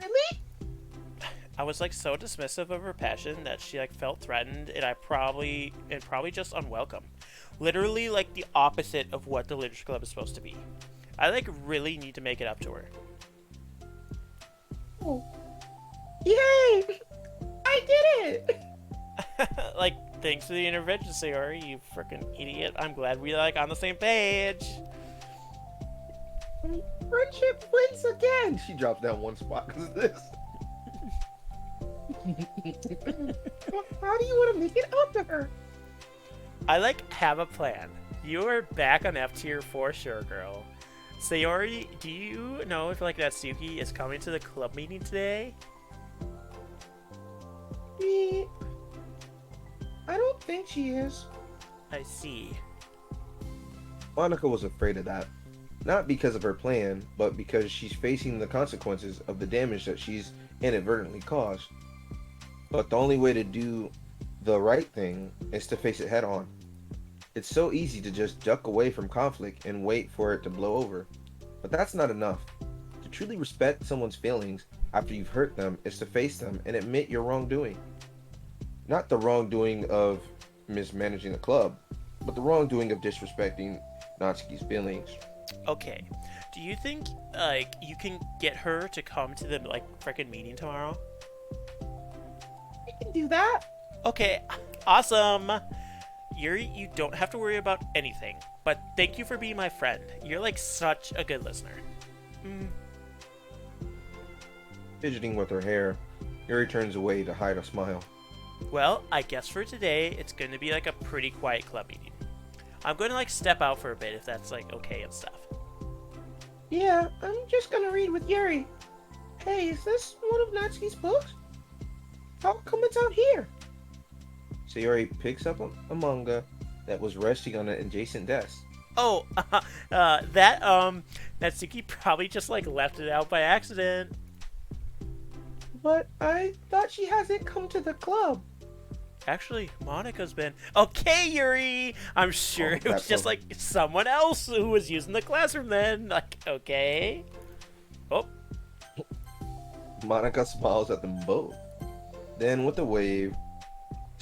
Really?
I was like so dismissive of her passion that she like felt threatened, and probably just unwelcome. Literally like the opposite of what the literature club is supposed to be. I like really need to make it up to her.
Oh. Yay! I did it!
Like, thanks for the intervention, Sayori, you freaking idiot. I'm glad we're like on the same page.
Friendship wins again.
She drops down one spot because of this.
How do you want to make it up to her?
I like have a plan. You are back on F tier for sure, girl. Sayori, do you know if like Natsuki is coming to the club meeting today?
I don't think she is.
I see.
Monica was afraid of that. Not because of her plan, but because she's facing the consequences of the damage that she's inadvertently caused. But the only way to do the right thing is to face it head on. It's so easy to just duck away from conflict and wait for it to blow over. But that's not enough. To truly respect someone's feelings after you've hurt them is to face them and admit your wrongdoing. Not the wrongdoing of mismanaging the club, but the wrongdoing of disrespecting Natsuki's feelings.
Okay. Do you think like you can get her to come to the like freaking meeting tomorrow?
I can do that.
Okay, awesome. Yuri, you don't have to worry about anything. But thank you for being my friend. You're like such a good listener.
Fidgeting with her hair, Yuri turns away to hide a smile.
Well, I guess for today, it's going to be like a pretty quiet club meeting. I'm going to like step out for a bit if that's like okay and stuff.
Yeah, I'm just gonna read with Yuri. Hey, is this one of Natsuki's books? How come it's out here?
Sayori picks up a manga that was resting on an adjacent desk.
Oh, that Natsuki probably just like left it out by accident.
But I thought she hasn't come to the club.
Actually, Monica's been okay, Yuri. I'm sure it was just like someone else who was using the classroom then. Like, okay. Oh,
Monica smiles at them both. Then, with a wave,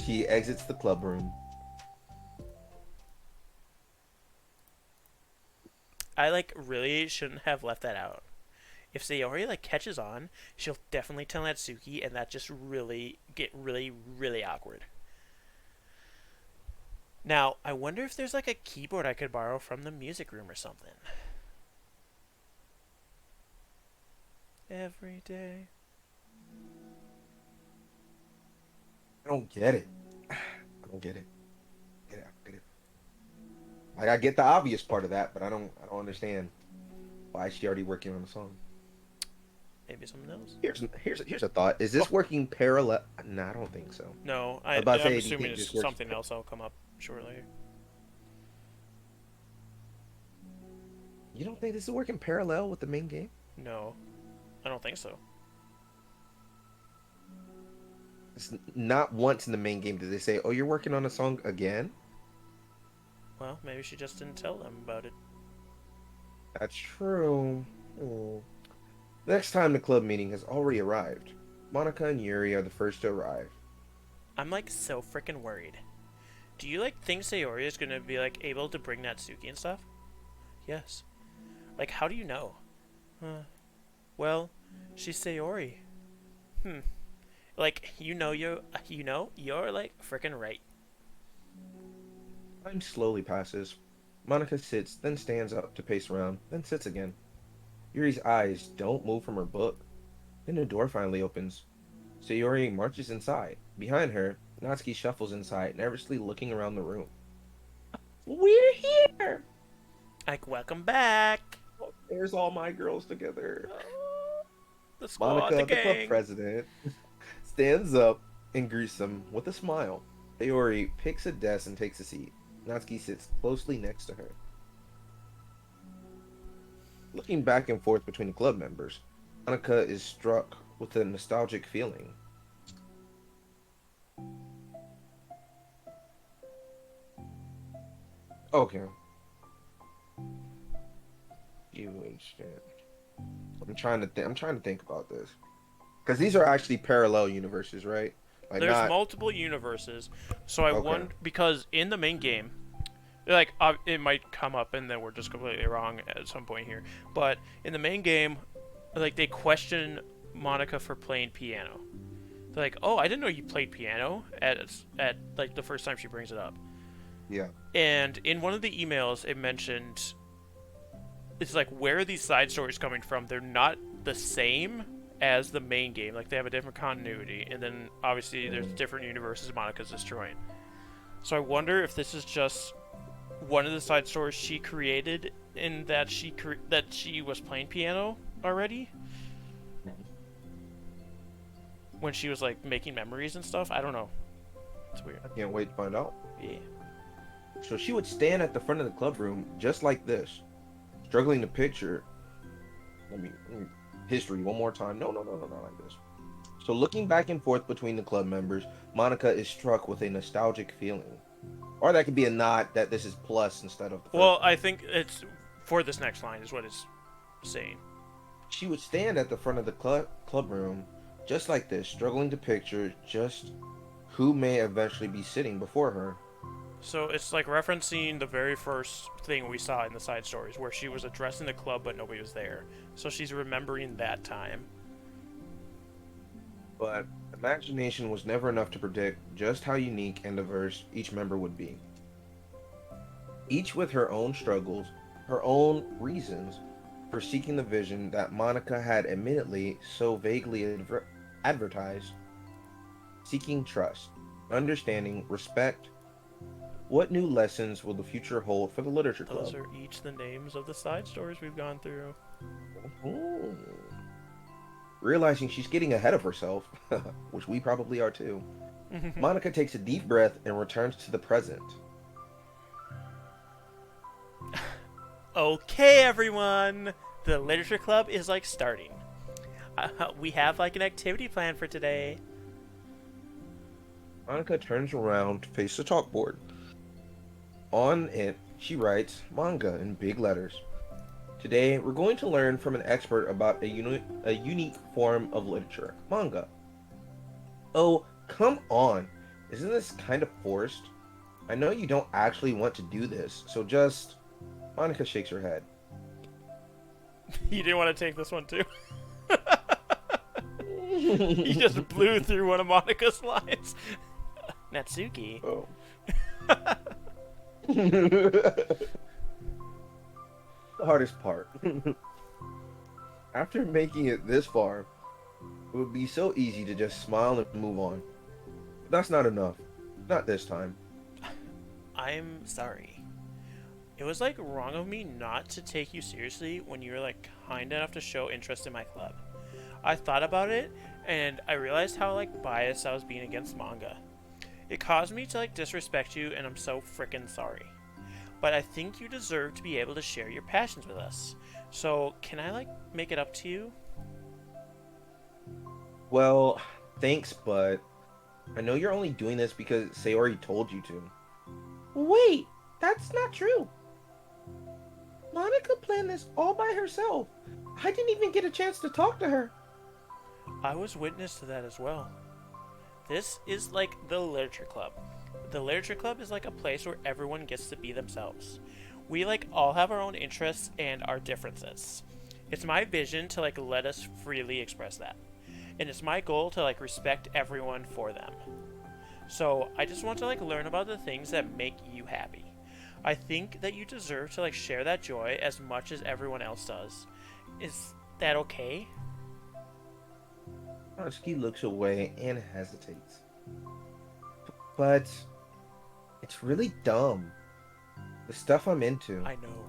she exits the club room.
I like really shouldn't have left that out. If Sayori like catches on, she'll definitely tell Natsuki, and that just really really awkward. Now, I wonder if there's like a keyboard I could borrow from the music room or something. Every day.
I don't get it. I don't get it. Get it. Like, I get the obvious part of that, but I don't understand why is she already working on a song.
Maybe something else.
Here's a thought. Is this working parallel? No, I don't think so.
No,
I'm about to say, do you
assuming
think
it's
this works
something else that'll come up shortly.
You don't think this is working parallel with the main game?
No, I don't think so.
It's not once in the main game did they say, "Oh, you're working on a song again."
Well, maybe she just didn't tell them about it.
That's true. Oh. Next time the club meeting has already arrived. Monica and Yuri are the first to arrive.
I'm like so freaking worried. Do you like think Sayori is gonna be like able to bring Natsuki and stuff? Yes. Like, how do you know? Well, she's Sayori. Like, you're like freaking right.
Time slowly passes. Monica sits, then stands up to pace around, then sits again. Yuri's eyes don't move from her book. Then the door finally opens. Sayori marches inside. Behind her, Natsuki shuffles inside, nervously looking around the room.
We're here.
Like, welcome back.
Oh, there's all my girls together.
The squad,
Monica,
the
the club
gang.
president, stands up and greets them with a smile. Sayori picks a desk and takes a seat. Natsuki sits closely next to her. Looking back and forth between the club members, Monica is struck with a nostalgic feeling. Okay, you understand. I'm trying to think about this because these are actually parallel universes, right? Like
There's
not
multiple universes, so I
okay.
wonder because in the main game, it might come up and then we're just completely wrong at some point here. But in the main game, like they question Monica for playing piano. They're like, "Oh, I didn't know you played piano." At like the first time she brings it up,
Yeah,
and in one of the emails, it mentioned it's like where are these side stories coming from? They're not the same as the main game. Like they have a different continuity, and then obviously there's different universes Monica's destroying. So I wonder if this is just one of the side stories she created in that she was playing piano already when she was like making memories and stuff. I don't know. It's weird.
I can't wait to find out.
Yeah.
So she would stand at the front of the club room just like this, struggling to picture. Let me history one more time. No, not like this. So looking back and forth between the club members, Monica is struck with a nostalgic feeling. Or that could be a nod that this is plus instead of the first
Well,
one.
I think it's for this next line is what it's saying.
She would stand at the front of the club room just like this, struggling to picture just who may eventually be sitting before her.
So it's like referencing the very first thing we saw in the side stories where she was addressing the club but nobody was there. So she's remembering that time.
But imagination was never enough to predict just how unique and diverse each member would be. Each with her own struggles, her own reasons for seeking the vision that Monica had admittedly so vaguely advertised, seeking trust, understanding, respect. What new lessons will the future hold for the Literature
Those
Club?
are each the names of the side stories we've gone through.
Ooh. Realizing she's getting ahead of herself, which we probably are too, Monica takes a deep breath and returns to the present.
Okay, everyone! The literature club is like starting. We have like an activity plan for today.
Monica turns around to face the chalkboard. On it, she writes manga in big letters. Today, we're going to learn from an expert about a unique form of literature, manga. Oh, come on. Isn't this kind of forced? I know you don't actually want to do this, so just... Monica shakes her head.
You didn't want to take this one too? He just blew through one of Monica's lines. Natsuki.
Oh. The hardest part. After making it this far, it would be so easy to just smile and move on. But that's not enough. Not this time.
I'm sorry. It was like wrong of me not to take you seriously when you were like kind enough to show interest in my club. I thought about it and I realized how like biased I was being against manga. It caused me to like disrespect you and I'm so freaking sorry. But I think you deserve to be able to share your passions with us. So, can I like make it up to you?
Well, thanks, but I know you're only doing this because Sayori told you to.
Wait, that's not true. Monica planned this all by herself. I didn't even get a chance to talk to her.
I was witness to that as well. This is like the literature club. The literature club is like a place where everyone gets to be themselves. We like all have our own interests and our differences. It's my vision to like let us freely express that. And it's my goal to like respect everyone for them. So, I just want to like learn about the things that make you happy. I think that you deserve to like share that joy as much as everyone else does. Is that okay?
Natsuki looks away and hesitates. But it's really dumb. The stuff I'm into.
I know.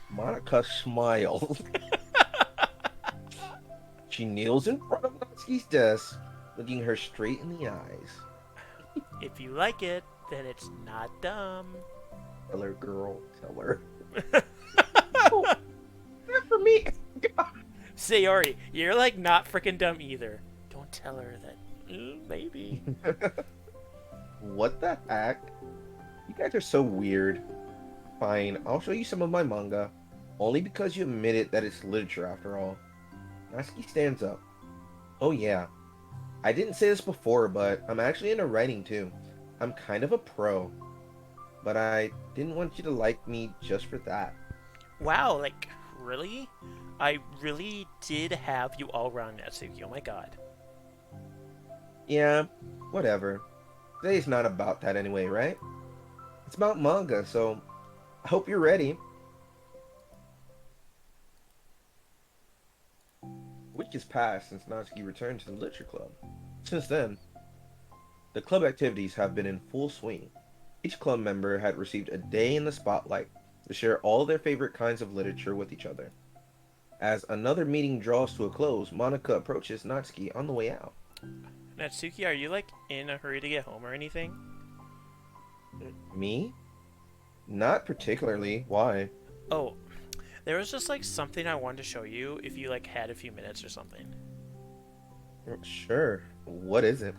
Monica smiles. She kneels in front of Natsuki's desk, looking her straight in the eyes.
If you like it, then it's not dumb.
Tell her, girl. Tell her.
Oh,
me?
Sayori, you're like not freaking dumb either. Don't tell her that. Maybe.
What the heck? You guys are so weird. Fine, I'll show you some of my manga. Only because you admitted that it's literature after all. Natsuki stands up. Oh yeah. I didn't say this before, but I'm actually into writing too. I'm kind of a pro. But I didn't want you to like me just for that.
Wow, like, really? I really did have you all around, Natsuki. Oh my god.
Yeah, whatever. Today's not about that anyway, right? It's about manga, so I hope you're ready. A week has passed since Natsuki returned to the literature club. Since then, the club activities have been in full swing. Each club member had received a day in the spotlight to share all their favorite kinds of literature with each other. As another meeting draws to a close, Monica approaches Natsuki on the way out.
Natsuki, are you like in a hurry to get home or anything?
Me? Not particularly. Why?
Oh, there was just like something I wanted to show you if you like had a few minutes or something.
Sure. What is it?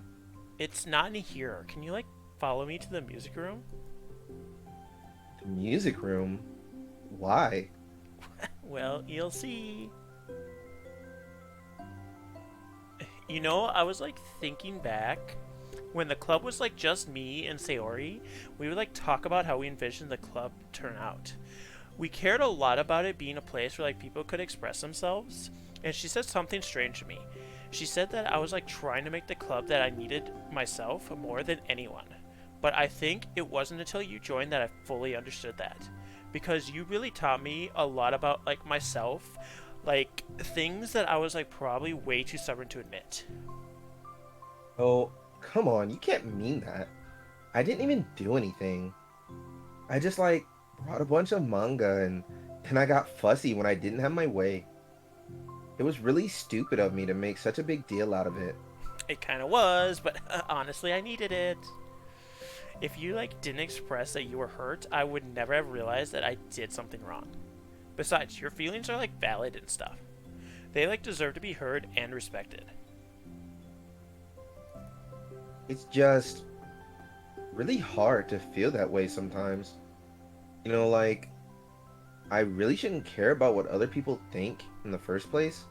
It's not in here. Can you like follow me to the music room?
The music room? Why?
Well, you'll see. You know, I was like thinking back when the club was like just me and Sayori, we would like talk about how we envisioned the club turn out. We cared a lot about it being a place where like people could express themselves, and she said something strange to me. She said that I was like trying to make the club that I needed myself more than anyone. But I think it wasn't until you joined that I fully understood that. Because you really taught me a lot about like myself, like things that I was like probably way too stubborn to admit.
Oh, come on, you can't mean that. I didn't even do anything. I just brought a bunch of manga and I got fussy when I didn't have my way. It was really stupid of me to make such a big deal out of it.
It kind of was, but honestly, I needed it. If you like didn't express that you were hurt, I would never have realized that I did something wrong. Besides, your feelings are like valid and stuff. They like deserve to be heard and respected.
It's just really hard to feel that way sometimes. You know, I really shouldn't care about what other people think in the first place.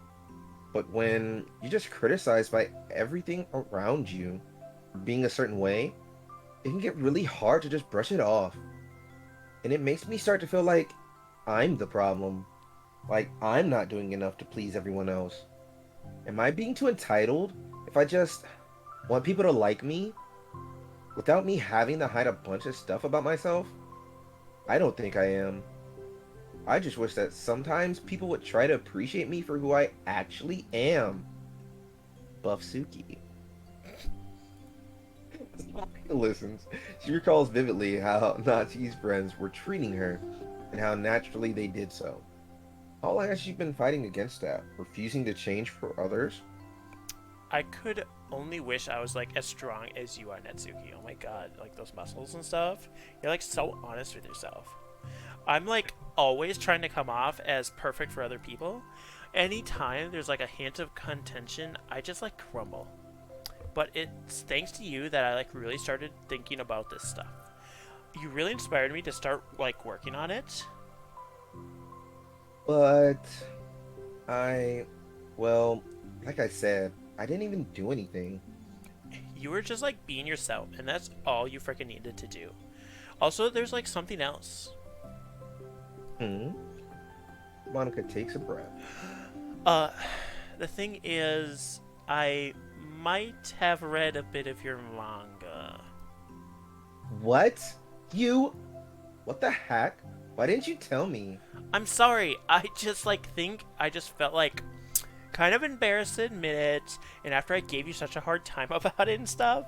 But when you're just criticized by everything around you for being a certain way, it can get really hard to just brush it off. And it makes me start to feel like I'm the problem. Like I'm not doing enough to please everyone else. Am I being too entitled if I just want people to like me without me having to hide a bunch of stuff about myself? I don't think I am. I just wish that sometimes people would try to appreciate me for who I actually am. Buff Suki. As Monica listens, she recalls vividly how Nachi's friends were treating her and how naturally they did so. How long has she been fighting against that, refusing to change for others?
I could only wish I was like as strong as you are, Natsuki. Oh my god, like those muscles and stuff. You're like so honest with yourself. I'm like always trying to come off as perfect for other people. Anytime there's like a hint of contention, I just like crumble. But it's thanks to you that I like really started thinking about this stuff. You really inspired me to start like working on it.
But well, like I said, I didn't even do anything.
You were just like being yourself, and that's all you freaking needed to do. Also, there's like something else.
Monica takes a breath.
The thing is, I might have read a bit of your manga.
What? You? What the heck? Why didn't you tell me?
I'm sorry, I just like think I just felt like kind of embarrassed to admit it, and after I gave you such a hard time about it and stuff.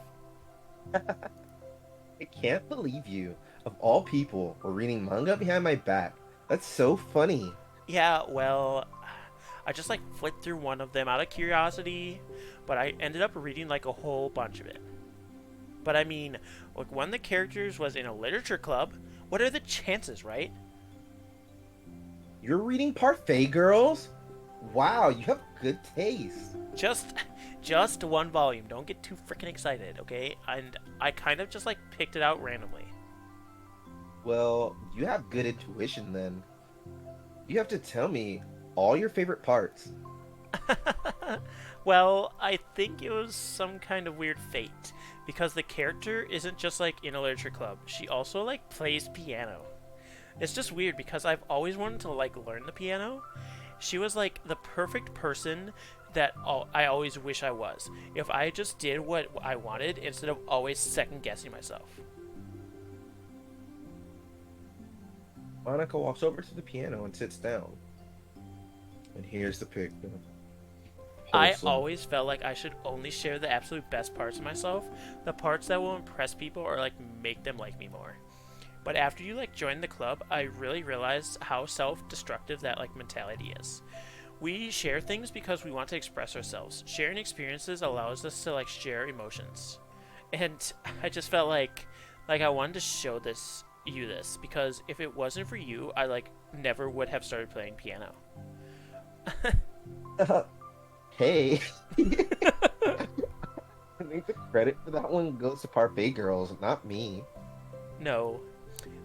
I can't believe you, of all people, were reading manga behind my back. That's so funny.
Yeah, well, I just like flipped through one of them out of curiosity, but I ended up reading like a whole bunch of it. But I mean, like one of the characters was in a literature club. What are the chances, right?
You're reading Parfait Girls? Wow, you have good taste.
Just just one volume. Don't get too freaking excited, okay? And I kind of just like picked it out randomly.
Well, you have good intuition then. You have to tell me all your favorite parts.
Well, I think it was some kind of weird fate because the character isn't just like in a literature club. She also like plays piano. It's just weird because I've always wanted to like learn the piano. She was like the perfect person that I always wish I was. If I just did what I wanted instead of always second guessing myself.
Monica walks over to the piano and sits down. And here's the picture.
I
Wholesome.
always felt like I should only share the absolute best parts of myself, the parts that will impress people or like make them like me more. But after you like join the club, I really realized how self-destructive that like mentality is. We share things because we want to express ourselves. Sharing experiences allows us to like share emotions. And I just felt like I wanted to show this because if it wasn't for you, I like never would have started playing piano.
Hey. I think the credit for that one goes to Parfait Girls, not me.
No.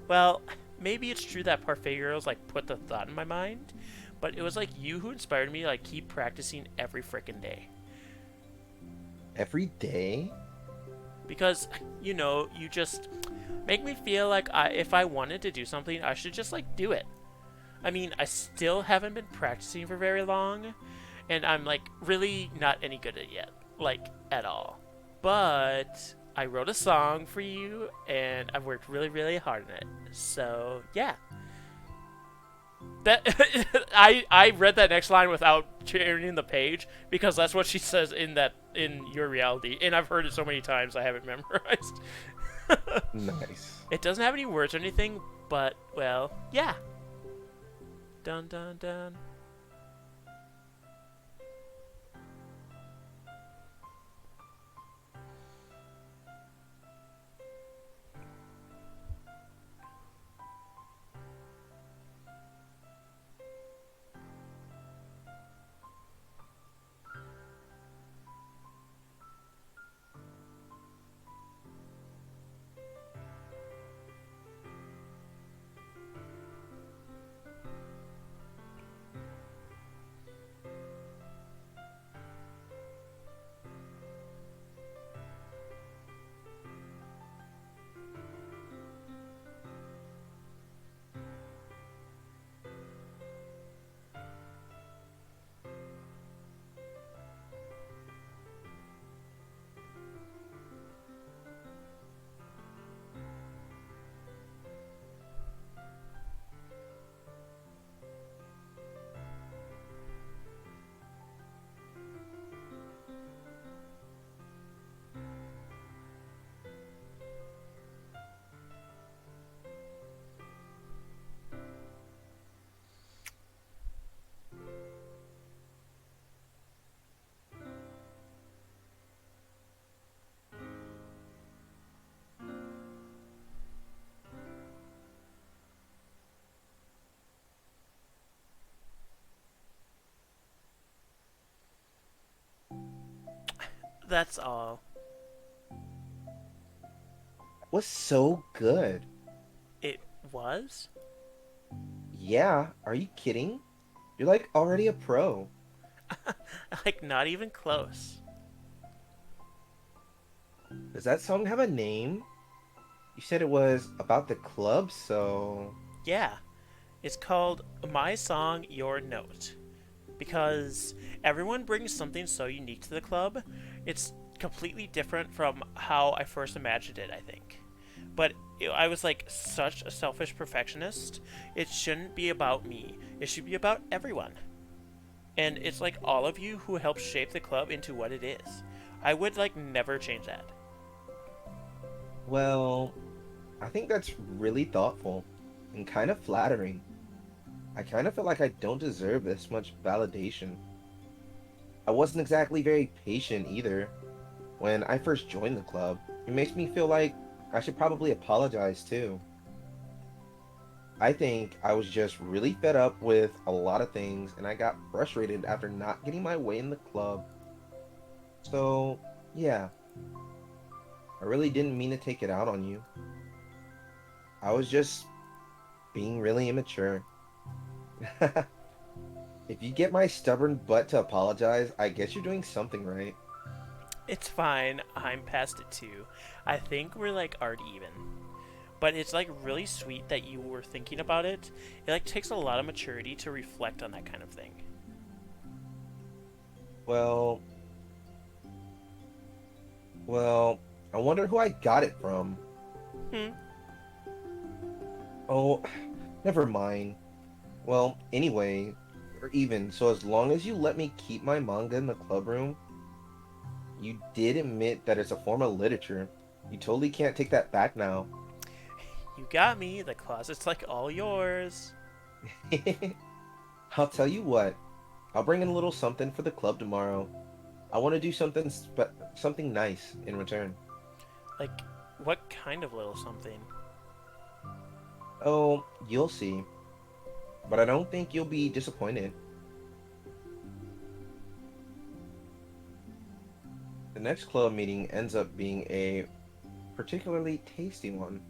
Well, maybe it's true that Parfait Girls like put the thought in my mind, but it was like you who inspired me to like keep practicing every frickin' day.
Every day?
Because you just make me feel like if I wanted to do something, I should just like do it. I mean, I still haven't been practicing for very long, and I'm like really not any good at it yet, like at all. But I wrote a song for you, and I've worked really, really hard on it. So yeah, that I read that next line without turning the page because that's what she says in your reality, and I've heard it so many times I haven't memorized.
Nice.
It doesn't have any words or anything, but well, yeah. Dun dun dun. That's all.
Was so good.
It was?
Yeah, are you kidding? You're like already a pro.
Like, not even close.
Does that song have a name? You said it was about the club, so...
Yeah. It's called My Song, Your Note. Because everyone brings something so unique to the club. It's completely different from how I first imagined it, I think. But I was like such a selfish perfectionist. It shouldn't be about me. It should be about everyone. And it's like all of you who helped shape the club into what it is. I would like never change that.
Well, I think that's really thoughtful and kind of flattering. I kind of feel like I don't deserve this much validation. I wasn't exactly very patient either. When I first joined the club, it makes me feel like I should probably apologize too. I think I was just really fed up with a lot of things and I got frustrated after not getting my way in the club. So, yeah, I really didn't mean to take it out on you. I was just being really immature. If you get my stubborn butt to apologize, I guess you're doing something right.
It's fine. I'm past it too. I think we're like already even. But it's like really sweet that you were thinking about it. It like takes a lot of maturity to reflect on that kind of thing.
Well, well, I wonder who I got it from.
Hmm.
Oh, never mind. Well, anyway, or even, so as long as you let me keep my manga in the club room, you did admit that it's a form of literature. You totally can't take that back now.
You got me. The closet's like all yours.
I'll tell you what, I'll bring in a little something for the club tomorrow. I want to do something nice in return.
Like, what kind of little something?
Oh, you'll see. But I don't think you'll be disappointed. The next club meeting ends up being a particularly tasty one.